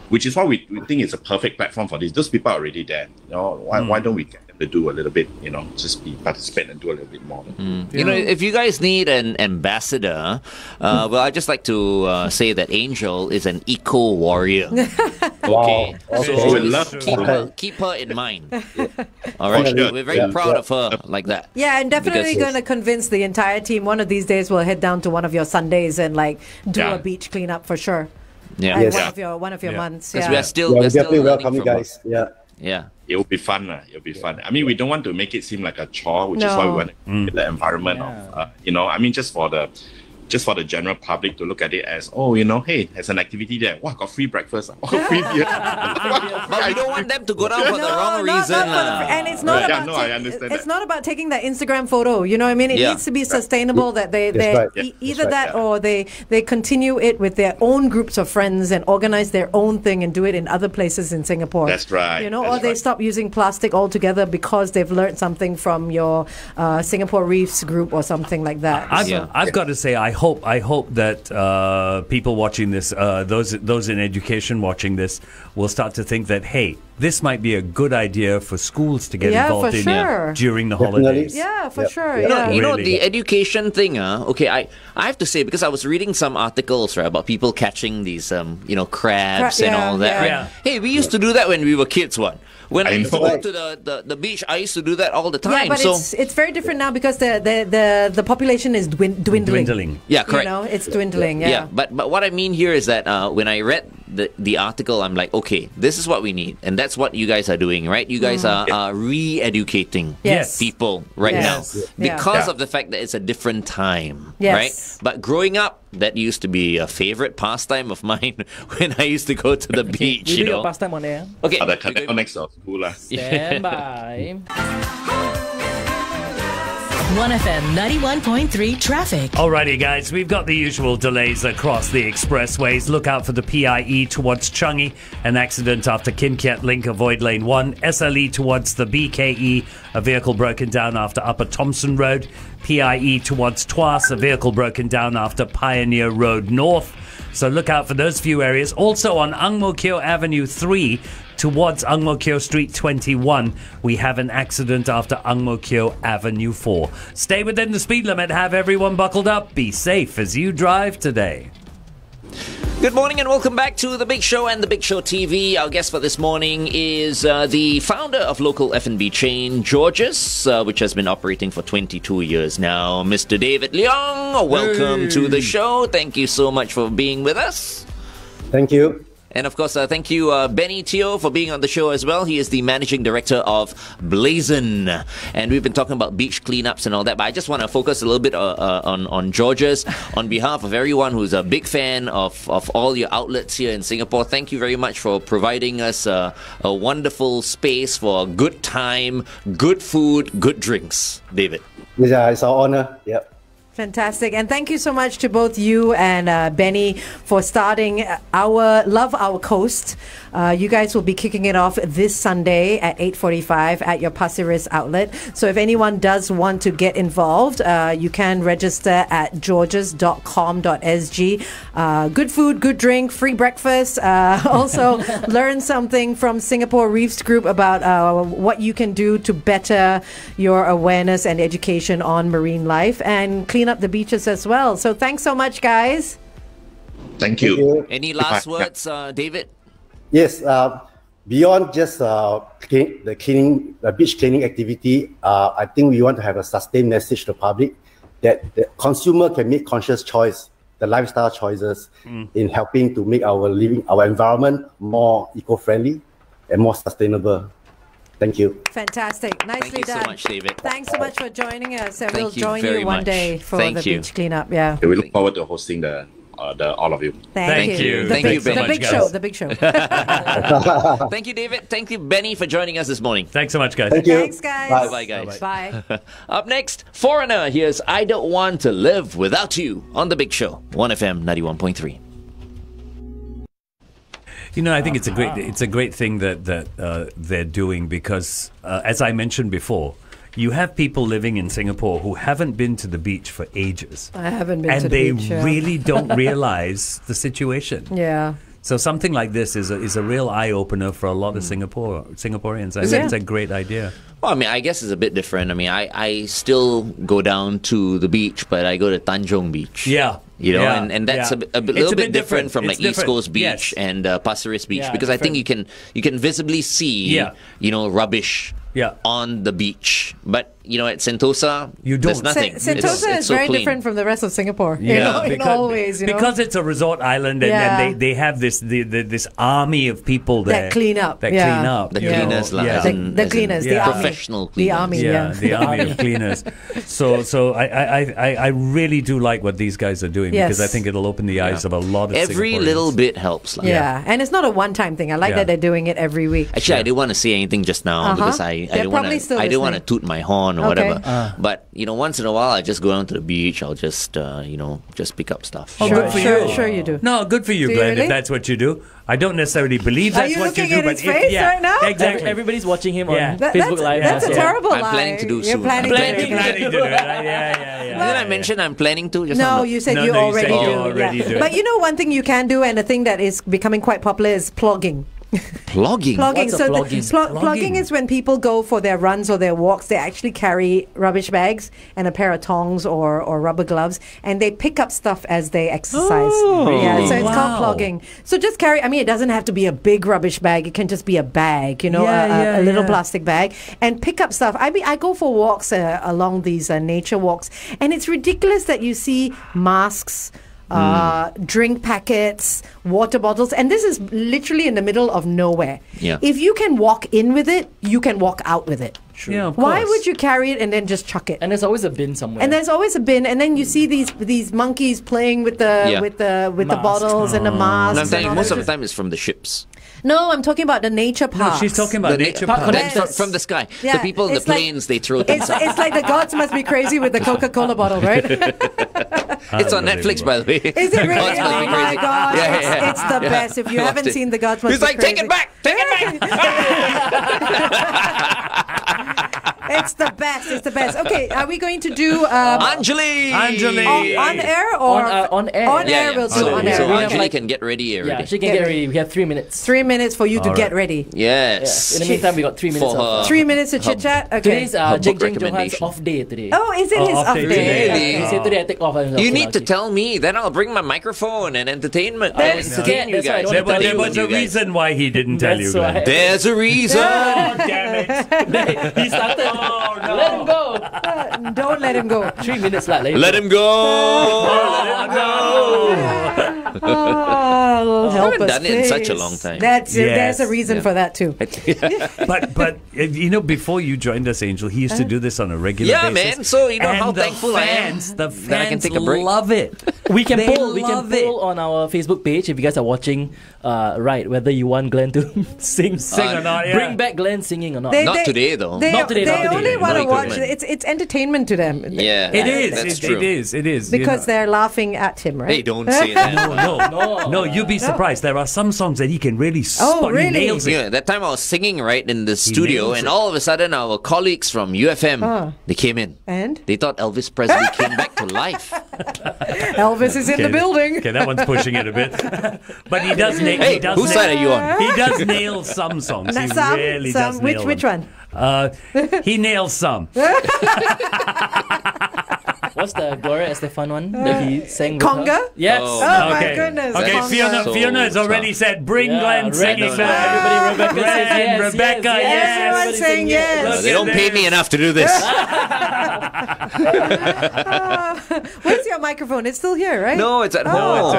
which is why we think it's a perfect platform for this. Those people are already there. Why don't we get them to do a little bit? Just participate and do a little bit more. If you guys need an ambassador, well, I'd just like to say that Angel is an eco warrior. Okay, so we'd love to keep her in mind. All right, we're very proud of her like that. Yeah, and definitely going to convince the entire team. One of these days, we'll head down to one of your Sundays and do a beach cleanup for sure. Yeah, one of your months. Yeah, we are still definitely welcome you guys. Yeah. It will be fun. It'll be fun. I mean, we don't want to make it seem like a chore, which is why we want to get the environment of, I mean, just for the general public to look at it as, hey, there's an activity there. Wow, got free breakfast. Free beer. But we don't want them to go down for the wrong reason. And it's not about I understand it's not about taking that Instagram photo. You know what I mean? It needs to be sustainable, that either that or they continue it with their own groups of friends and organize their own thing and do it in other places in Singapore. That's right. Or they stop using plastic altogether because they've learned something from your Singapore Reefs group or something like that. I've got to say, I hope that people watching this, those in education watching this, will start to think that, hey, this might be a good idea for schools to get involved in during the holidays. Yeah, for sure. The education thing. Okay, I have to say, because I was reading some articles about people catching these crabs and all that. Yeah. Right? Hey, we used to do that when we were kids. When I used to go to the beach, I used to do that all the time. Yeah, but it's very different now because the population is dwindling. Yeah, correct. It's dwindling. Yeah. But what I mean here is that when I read the article, I'm like, okay, this is what we need, and that's what you guys are doing, right? You guys are re-educating people now because of the fact that it's a different time, right? But growing up, that used to be a favorite pastime of mine when I used to go to the beach. We do your pastime on air. Okay. The next of school. Stand by. 1FM 91.3 traffic. Alrighty, guys, we've got the usual delays across the expressways. Look out for the PIE towards Changi. An accident after Kim Kiat Link, avoid lane 1. SLE towards the BKE, a vehicle broken down after Upper Thompson Road. PIE towards Tuas, a vehicle broken down after Pioneer Road North. So look out for those few areas. Also on Ang Mo Kio Avenue 3 towards Ang Mo Kio Street 21, we have an accident after Ang Mo Kio Avenue 4. Stay within the speed limit. Have everyone buckled up. Be safe as you drive today. Good morning and welcome back to The Big Show and The Big Show TV. Our guest for this morning is the founder of local F&B chain George's, which has been operating for 22 years now. Mr. David Leong, welcome to the show. Thank you so much for being with us. Thank you. And of course, thank you, Benny Teo, for being on the show as well. He is the managing director of Blazon. And we've been talking about beach cleanups and all that, but I just want to focus a little bit on George's. On behalf of everyone who's a big fan of all your outlets here in Singapore, thank you very much for providing us a wonderful space for a good time, good food, good drinks. David. Yeah, it's our honor. Yep. Fantastic. And thank you so much to both you and Benny for starting Love Our Coast. You guys will be kicking it off this Sunday at 8:45 at your Pasir Ris outlet. So if anyone does want to get involved, you can register at georges.com.sg. Good food, good drink, free breakfast. Also learn something from Singapore Reefs Group about what you can do to better your awareness and education on marine life and clean up the beaches as well. So thanks so much, guys. Thank you. Any last words, David? Yes, beyond just the beach cleaning activity, I think we want to have a sustained message to the public that the consumer can make conscious choice, the lifestyle choices in helping to make our environment more eco-friendly and more sustainable. Thank you. Fantastic. Nicely Thank you done. so much, David. Thanks so much for joining us. And we'll Thank you join very you one much. day for Thank the you. beach cleanup. Yeah. We look forward to hosting the all of you. Thank you. Thank you very The much, big guys. show. The big show. Thank you, David. Thank you, Benny, for joining us this morning. Thanks so much, guys. Thank you. Thanks, guys. Bye, guys. Bye. Up next, Foreigner. Here's I Don't Want to Live Without You on The Big Show, 1FM 91.3. You know, I think it's a great thing that they're doing because, as I mentioned before, you have people living in Singapore who haven't been to the beach for ages. I haven't been and to the beach. they really don't realize the situation. Yeah. So something like this is a real eye opener for a lot of Singaporeans. I think it's a great idea. Well, I mean, I guess it's a bit different. I mean, I still go down to the beach, but I go to Tanjong Beach. Yeah. You know, Yeah. and that's Yeah. a little bit different from It's like East different. Coast Beach Yes. and Pasir Ris Beach Yeah, because I think you can visibly see rubbish on the beach, but you know at Sentosa there's nothing. Sentosa is so very clean. different from the rest of Singapore. Yeah, in all ways. Because it's a resort island and they have this army of people there that clean up. The cleaners, the cleaners, the army, professional cleaners. the army, the army of cleaners. So I really do like what these guys are doing because I think it'll open the eyes of a lot of every Singaporeans. little bit helps. Like. Yeah, and it's not a one-time thing. I like that they're doing it every week. Actually, I didn't want to say anything just now because I don't want to toot my horn or whatever. But you know, once in a while, I just go down to the beach. I'll just just pick up stuff. Oh, good for you. Sure you do. No, good for you, Do you Glenn. really? If that's what you do, I don't necessarily believe that's what you do. Are you looking at his face right now? Exactly. Everybody's watching him on That's Facebook Live. That's a terrible lie. I'm planning to do You're soon. planning Planning to do it. Yeah. Didn't I mention I'm planning to? Just No, now? you said No, you no, you already said you do. already do. But you know one thing you can do, and a thing that is becoming quite popular is plogging. Plogging. What's a So plogging? plogging is when people go for their runs or their walks. They actually carry rubbish bags and a pair of tongs or rubber gloves, and they pick up stuff as they exercise. Yeah, so it's called plogging. So just carry. I mean, it doesn't have to be a big rubbish bag. It can just be a bag, a little plastic bag, and pick up stuff. I go for walks along these nature walks, and it's ridiculous that you see masks. Drink packets, water bottles, and this is literally in the middle of nowhere. Yeah. If you can walk in with it, you can walk out with it. True. Yeah, of Why course. would you carry it and then just chuck it? And there's always a bin somewhere. And there's always a bin, and then you see these monkeys playing with the Masks. bottles and the masks. No, I'm telling you, and all most that. of the time it's from the ships. No, I'm talking about the nature No, parks. she's talking about nature park parks. connectors. From the sky. Yeah, the people in the it's like- planes, they throw things out. It's like the gods must be crazy with the Coca-Cola bottle, right? It's on Netflix, by the way. Is it really? Gods must Oh be my crazy. God! Yeah. It's the best. If you haven't seen the gods must He's be like, crazy. take it back! Take it back! It's the best. It's the best. Okay, are we going to do Anjali! on air or on air? On air, we'll do So, on air. so We have Anjali like- can get ready already. Yeah, she can get ready. We have 3 minutes. 3 minutes for you to get ready. Yes. In the meantime, we got 3 minutes. For her. 3 minutes to chit chat. Okay. Today's Her Jing book Jing Johan's recommendation. off day today. Oh, is it his off off day day? today. Really? He said today I take off. You need to tell me, then I'll bring my microphone and entertainment. I'll That's- entertain you that's why I guys. don't There wanna was, tell there was you a guys. reason why he didn't tell you, That's why. Glenn. There's a reason. Oh, damn it. He started. Oh, no. Let him go. Don't let him go. 3 minutes later. Let him go. Oh, help haven't us, done it in such a please. long time. There's Yes. a reason Yeah. for that too. But before you joined us, Angel, he used to do this on a regular Yeah, basis. man. So, you know And how the thankful I am fans, The fans that I can take a break. love it. We can They poll. We can love it. poll on our Facebook page if you guys are watching. Right, whether you want Glenn to sing, or not, yeah. Bring back Glenn singing or not. Not today, though. Not today, They not today. only want to No watch. equipment. It's entertainment to them. Yeah, It is. That's It true. is. It is. Because they're laughing at him, right? Hey, don't say that. No, you'd be surprised. There are some songs that he can really spot. really? He nails it. Yeah, that time I was singing right in the studio, nails and it. all of a sudden our colleagues from UFM they came in. And They thought Elvis Presley came back to life. Elvis is in the building. Okay, that one's pushing it a bit. But he does nail. Hey, he does whose nail, side are you on? He does nail some songs. He really does nail Which them. one? He nails some. What's the Gloria Estefan one that he sang with Conga? her? Yes. Oh, my Okay. goodness. Okay, Conga. Fiona has already said, bring Yeah, Glenn Red- singing no, back. everybody, Rebecca says Glenn, yes, Rebecca, yes, yes. Everyone's saying yes. They don't pay me enough to do this. Where's your microphone? It's still here, right? No, it's at it's at home.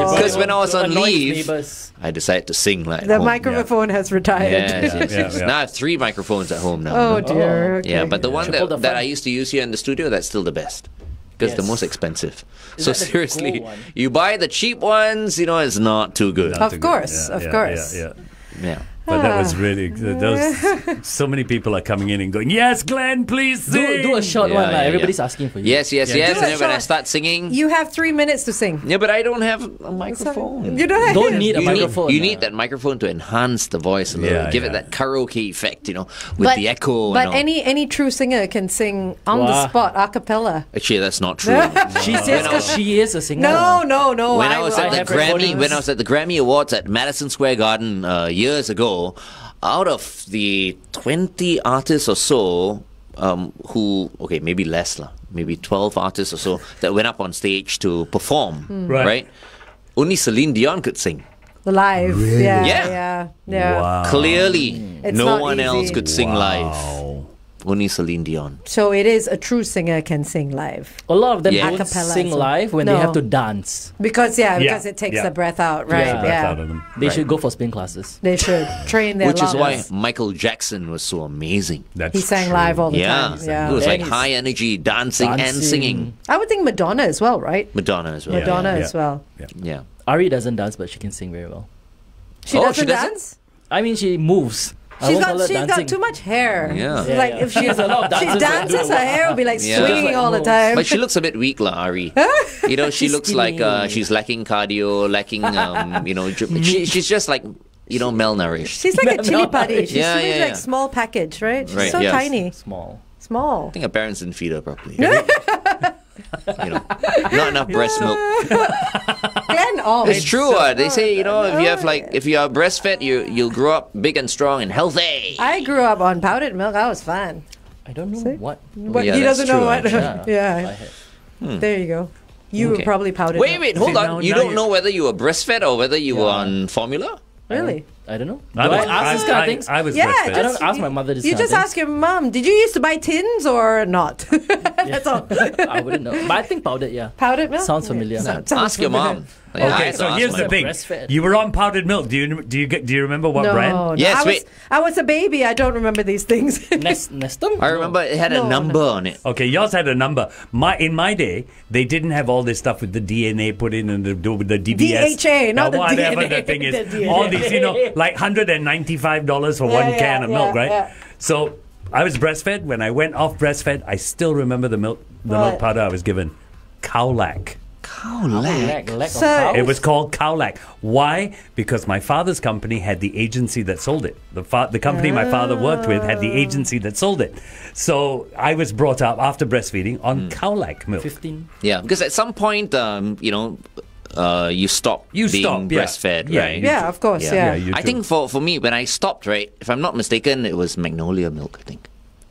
home. Because when I was on Annoy his leave, neighbours. I decided to sing like The home. microphone has retired. Yes. Yeah. Now I have 3 microphones at home now. Oh dear. Okay. Yeah, but the one Triple the that fun. I used to use here in the studio, that's still the best. Because the Yes. most expensive. Is So that the seriously, gold one? you buy the cheap ones, it's not too good. Of course, Yeah, of yeah, course. Yeah. Yeah. But that was really so many people are coming in and going, yes, Glenn, please sing. Do a short Yeah, one. yeah, Everybody's yeah. asking for you. Yes. Yeah, And do then it when I short. start singing, You have 3 minutes to sing. yeah, but I don't have a microphone. You don't have Don't need a You microphone. you need that microphone to enhance the voice a little, Yeah, give it yeah. that karaoke effect, with the echo. But and all. any true singer can sing on the Wow. spot, a cappella. Actually, that's not true. She says because she is a singer. No. When I was at the have Grammy, recordings. when I was at the Grammy Awards at Madison Square Garden years ago, out of the 20 artists or so maybe less lah, maybe 12 artists or so that went up on stage to perform, right? Only Celine Dion could sing. Live. Really? Yeah. Wow. Clearly, It's no not one else easy. could sing live. Wow. Only Celine Dion. So it is a true singer can sing live. A lot of them Yeah. don't A cappella sing as well. live when No. they have to dance. Because it takes yeah. the breath out, right? Yeah. Breath out of them. They should go for spin classes. They should train their Which is why lungs. Michael Jackson was so amazing. That's He sang true. live all the Yeah, time. Yeah. it was And like he's high energy, dancing and dancing. singing. I would think Madonna as well, right? Madonna as well. Madonna yeah. as well. Yeah. Ari doesn't dance, but she can sing very well. She Oh, doesn't she doesn't? dance? I mean, she moves. I won't call her She's dancing. got too much hair. Yeah. It's Yeah, like yeah. if she There's a lot of she dancers that do dances, the her hair will be like Yeah. swinging Just like all the moves. time. But she looks a bit weak, lah, Ari. She looks like skinny. she's lacking cardio, lacking, she's just like, malnourished. She's like a chili putty. She's Yeah, really yeah, like yeah. small package, right? She's Right, so yes. tiny. Small. Small. I think her parents didn't feed her properly. Not enough breast milk. Glenn, It's true. They say, if you are breastfed, you'll grow up big and strong and healthy. I grew up on powdered milk. I was fine. I don't know what. What, Yeah, he that's doesn't know true, what. actually. Yeah. There you go. You were Okay. probably powdered Wait, milk. hold now- on. You now don't you- know whether you were breastfed or whether you were on formula? Really? I don't know. I Do I was- ask this kind of things? I was Yeah, breastfed. I don't ask my mother this You kind of just things. ask your mom, did you used to buy tins or not? That's all. I wouldn't know. But I think powdered, yeah. Powdered milk? Sounds familiar. Sounds Ask your familiar. mom. Yeah, I Okay, had to so ask here's my the mom. thing. Breastfed. You were on powdered milk. Do you remember what No, brand? no. Yes, wait. I was a baby. I don't remember these things. Nestum? I remember it had a No, number on it. Okay, yours had a number. In my day, they didn't have all this stuff with the DNA put in and with the DBS. DHA, not the whatever DNA. the thing is. The DNA. All these, like $195 for one can of milk, right? yeah. So I was breastfed. When I went off breastfed, I still remember the milk What? powder I was given. Cowlac. Leg of So- cow? It was called Cowlac. Why? Because my father's company had the agency that sold it. The company my father worked with had the agency that sold it. So I was brought up after breastfeeding on Cowlac milk. 15. Yeah, because at some point, you stop being breastfed, Yeah, right? Yeah, of course, yeah. you I too. think for me, when I stopped, right, if I'm not mistaken, it was Magnolia milk, I think.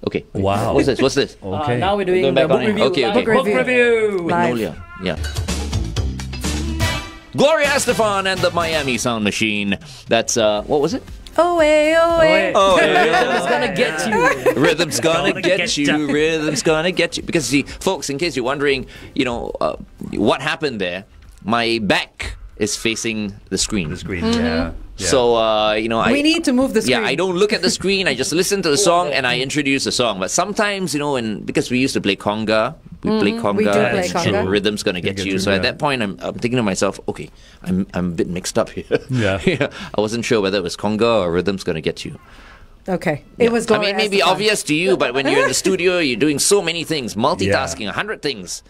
Okay. Wow. What's this? Okay. Now we're doing Going the back book on it. review. Okay, live. okay. Book Book review. Magnolia, yeah. Gloria Estefan and the Miami Sound Machine. That's, what was it? Oh, way, oh, way. Oh, Rhythm's gonna get you. Rhythm's gonna Gonna get get you. ya. Rhythm's gonna get you. Because, see, folks, in case you're wondering, what happened there, my back is facing the screen. The screen, yeah. So, we need to move the screen. Yeah, I don't look at the screen. I just listen to the song and I introduce the song. But sometimes, because we used to play conga, we play conga, we do play conga. and rhythm's gonna get you. So at that point, I'm thinking to myself, okay, I'm a bit mixed up here. Yeah. I wasn't sure whether it was conga or rhythm's gonna get you. Okay. It was I mean, maybe obvious to you, but when you're in the studio, you're doing so many things, multitasking, 100 things,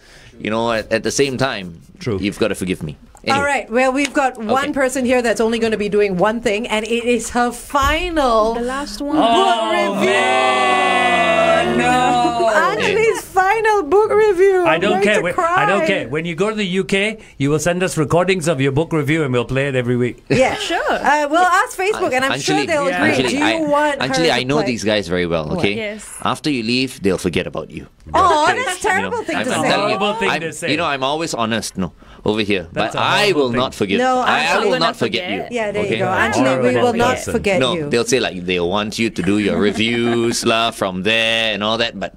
at the same time. True. You've got to forgive me. Anyway. All right. Well, we've got one person here that's only going to be doing one thing, and it is her final. The last one. Book review. Man, no. Anjali's final book review. I don't care. I don't care. care. When you go to the UK, you will send us recordings of your book review and we'll play it every week. Yeah, Sure. We'll ask Facebook, and I'm sure they'll agree. Do you want her Actually, to I know play? these guys very well, okay? Yes. After you leave, they'll forget about you. Oh, that's a terrible thing to say. Horrible thing to say. I'm always honest, over here. That's but a I horrible will thing. not forget. No, I will will not not forget you. forget. Yeah, there okay? you go. Angela, we will not person. forget No, you. they'll say they'll want you to do your reviews from there and all that, but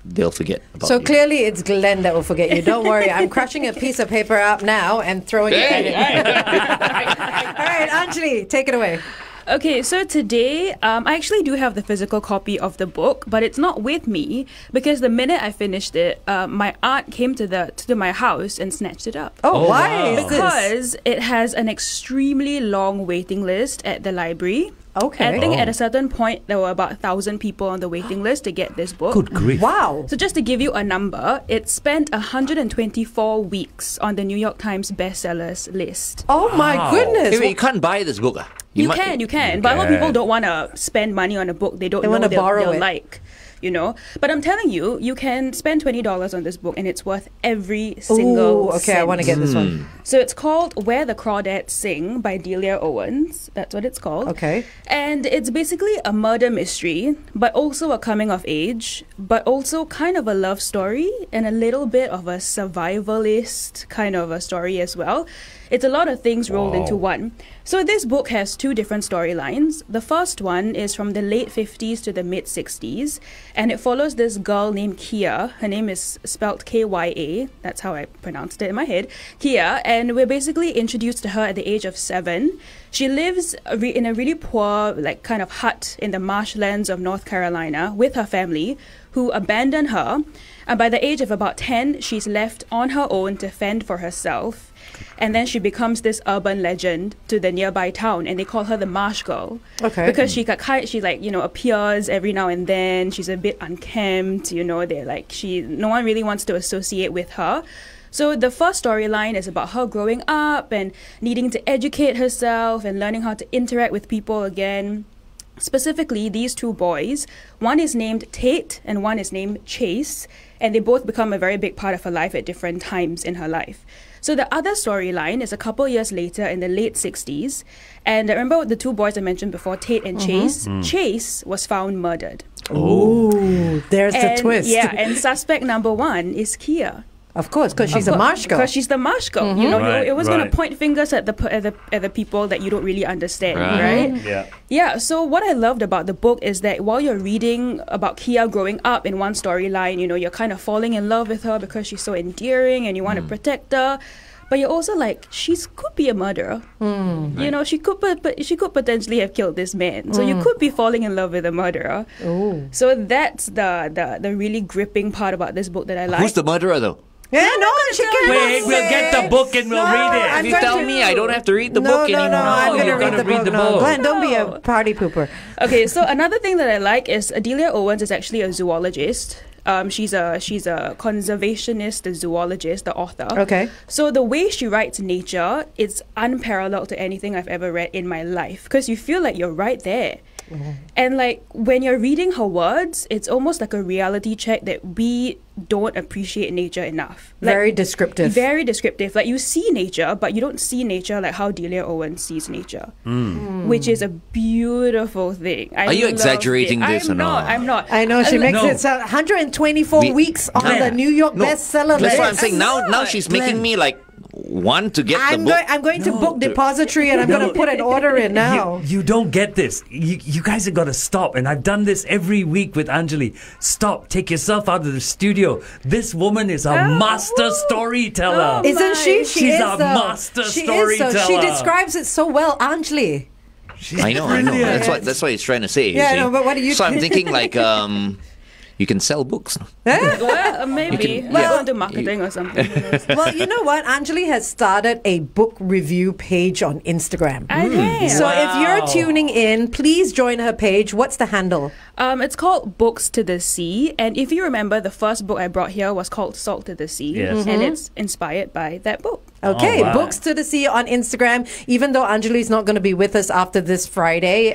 they'll forget about So you. clearly it's Glenn that will forget you. Don't worry. I'm crushing a piece of paper up now and throwing it at him. All right, Anjali, take it away. Okay, so today I actually do have the physical copy of the book, but it's not with me because the minute I finished it, my aunt came to my house and snatched it up. Oh, why wow. is this? Because it has an extremely long waiting list at the library. Okay. I think at a certain point there were about 1,000 people on the waiting list to get this book. Good grief. Wow. So just to give you a number, it spent 124 weeks on the New York Times bestsellers list. Oh my goodness. Hey, wait, you can't buy this book. You can. But a lot of people don't want to spend money on a book they don't know wanna borrow they'll it. like. But I'm telling you, you can spend $20 on this book and it's worth every single okay, cent. I want to get this one. So it's called Where the Crawdads Sing by Delia Owens. That's what it's called. Okay. And it's basically a murder mystery, but also a coming of age, but also kind of a love story and a little bit of a survivalist kind of a story as well. It's a lot of things rolled into one. So this book has two different storylines. The first one is from the late 50s to the mid 60s, and it follows this girl named Kia. Her name is spelled Kya. That's how I pronounced it in my head. Kia, and we're basically introduced to her at the age of 7. She lives in a really poor, kind of hut in the marshlands of North Carolina with her family, who abandon her. And by the age of about 10, she's left on her own to fend for herself. And then she becomes this urban legend to the nearby town, and they call her the Marsh Girl. Okay. Because she appears every now and then. She's a bit unkempt, no one really wants to associate with her. So the first storyline is about her growing up and needing to educate herself and learning how to interact with people again. Specifically, these two boys, one is named Tate and one is named Chase, and they both become a very big part of her life at different times in her life. So the other storyline is a couple years later in the late 60s, and I remember the two boys I mentioned before, Tate and Chase. Chase was found murdered. Ooh, there's the twist. Yeah, and suspect number one is Kia. Of course, because she's a marsh girl. Because she's the marsh girl. It was going to point fingers at the people that you don't really understand, right? Yeah. Yeah, so what I loved about the book is that while you're reading about Kia growing up in one storyline, you're kind of falling in love with her because she's so endearing and you want to protect her. But you're also like, she could be a murderer. She could potentially have killed this man. So you could be falling in love with a murderer. Ooh. So that's the really gripping part about this book that I like. Who's the murderer, though? Yeah, no, she can't. Wait, we'll get the book and we'll read it. If you tell me, I don't have to read the book anymore. No, I'm going to you're read gonna the book. read the No, book. Glenn, don't be a party pooper. Okay, so another thing that I like is Delia Owens is actually a zoologist. She's a conservationist, a zoologist, the author. Okay. So the way she writes nature is unparalleled to anything I've ever read in my life, because you feel like you're right there. And when you're reading her words, it's almost like a reality check that we don't appreciate nature enough. Very descriptive. Very descriptive. You see nature, but you don't see nature like how Delia Owens sees nature, which is a beautiful thing. Are you exaggerating this or not? I'm not. I know, she makes it sound 124 weeks on the New York bestseller list. That's what I'm saying. Now she's making me want to get the book. I'm going to book depository and I'm going to put an order in now. You don't get this. You guys have got to stop. And I've done this every week with Anjali. Stop. Take yourself out of the studio. This woman is a master storyteller. Isn't she? She's a master storyteller. She describes it so well, Anjali. I know. That's what he's trying to say. Yeah, no, but what do you So I'm thinking like you can sell books. Well, maybe. Well, do marketing or something. Well, you know what? Anjali has started a book review page on Instagram. So if you're tuning in, please join her page. What's the handle? It's called Books to the Sea. And if you remember, the first book I brought here was called Salt to the Sea. Yes. And it's inspired by that book. Okay, Books to the Sea on Instagram. Even though Anjali is not going to be with us after this Friday,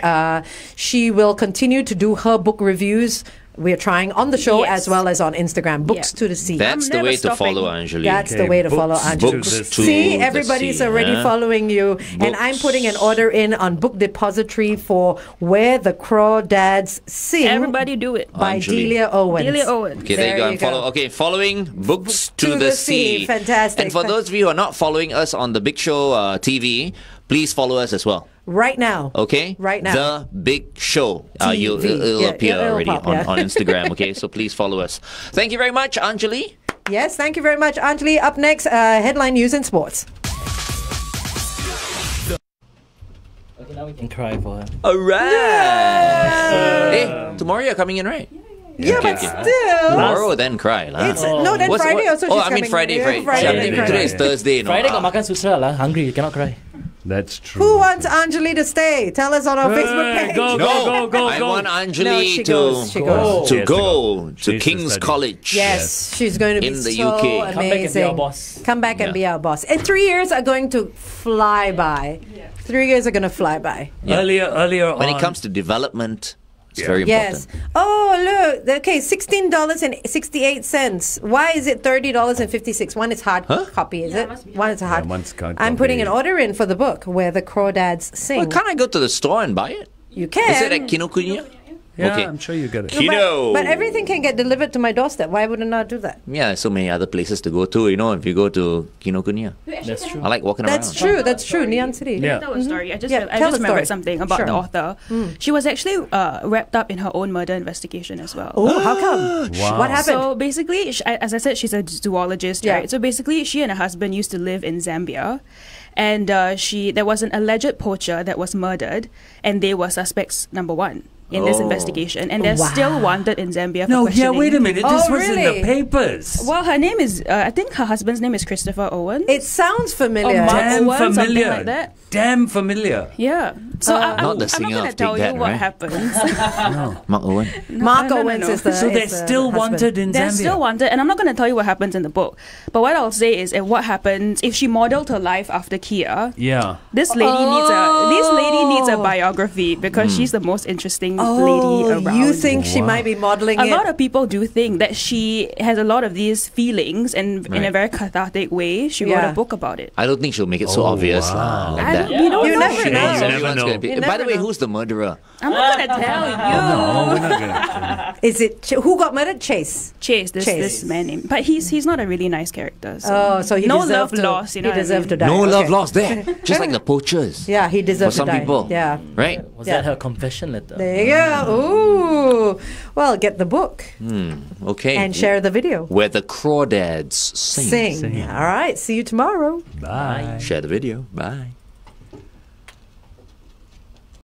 she will continue to do her book reviews. We're trying on the show as well as on Instagram. Books to the Sea. That's the way to follow Anjali. That's the way to follow Anjali. See, everybody's already following you. And I'm putting an order in on Book Depository for Where the Crawdads Sing. Everybody do it. By Delia Owens. Delia Owens. Okay, there you go. Following Books to the Sea. Fantastic. And for those of you who are not following us on the Big Show TV, please follow us as well. Right now. Okay? Right now. The Big Show. It'll appear already on Instagram. Okay? So please follow us. Thank you very much, Anjali. Yes, thank you very much, Anjali. Up next, headline news and sports. Okay, now we can cry for her. Alright! Hey, tomorrow you're coming in, right? Yeah, but still. Tomorrow, then cry. Then Friday also she's coming. Friday. Today is Thursday. Friday got makan sutra lah. Hungry, you cannot cry. That's true. Who wants Anjali to stay? Tell us on our Facebook page. Go. I want Anjali to go to King's College. Yes, she's going to be in the so UK. amazing. Come back and be our boss. And 3 years are going to fly by. 3 years are going to fly by. Yeah. Earlier when it comes to development, it's very important. Yes. Oh, look. Okay, $16.68. Why is it $30.56? One is hard copy, is it? One is a hard. One's hard I'm putting copy. an order in for the book Where the Crawdads Sing. Well, can't I go to the store and buy it? You can. Is it at Kinokuniya? Yeah, Okay. I'm sure you get it. Kino. But everything can get delivered to my doorstep. Why would I not do that? Yeah, there's so many other places to go to. You know, if you go to Kinokuniya, That's true. I like walking That's around. That's true. Neon City. Yeah. Tell a story. I just tell a remembered story. something about the author. She was actually wrapped up in her own murder investigation as well. Oh, how come? Wow. What happened? So basically, as I said, she's a zoologist, right? So basically, she and her husband used to live in Zambia. And there was an alleged poacher that was murdered, and they were suspects number one in this investigation, and they're still wanted in Zambia for questioning. wait a minute. This was in really? the papers. Well, her name is, I think her husband's name is Christopher Owens. It sounds familiar. Or Mark Damn Owens, something familiar. like that. Damn familiar. Yeah. So Not the I'm not singer going to of tell Big you Bad, what right? happens. Mark Owen. Mark No. Owens is the. So they're is the still husband. wanted in They're Zambia. still wanted, and I'm not going to tell you what happens in the book. But what I'll say is, what happens if she modeled her life after Kia? Yeah. This lady needs a biography because she's the most interesting lady around. You think she might be modeling A it? lot of people do think that she has a lot of these feelings, and in a very cathartic way, she wrote a book about it. I don't think she'll make it so obvious wow. like that. You don't You know. never You know, know. everyone's know. gonna be- You By the never way, know. who's the murderer? I'm not going to tell you. No, we're not gonna. Is it who got murdered? Chase. Chase, this man named, but he's not a really nice character. So, So he no deserved love to, lost. You know he what I deserved mean? to die. No love Okay. lost there. Just like the poachers. Yeah, he For deserved some to die. people. Yeah. Right? Was that her confession letter? There you go. Ooh. Well, get the book Okay. and share the video. Where the Crawdads sing. Sing. All right. See you tomorrow. Bye. Share the video. Bye.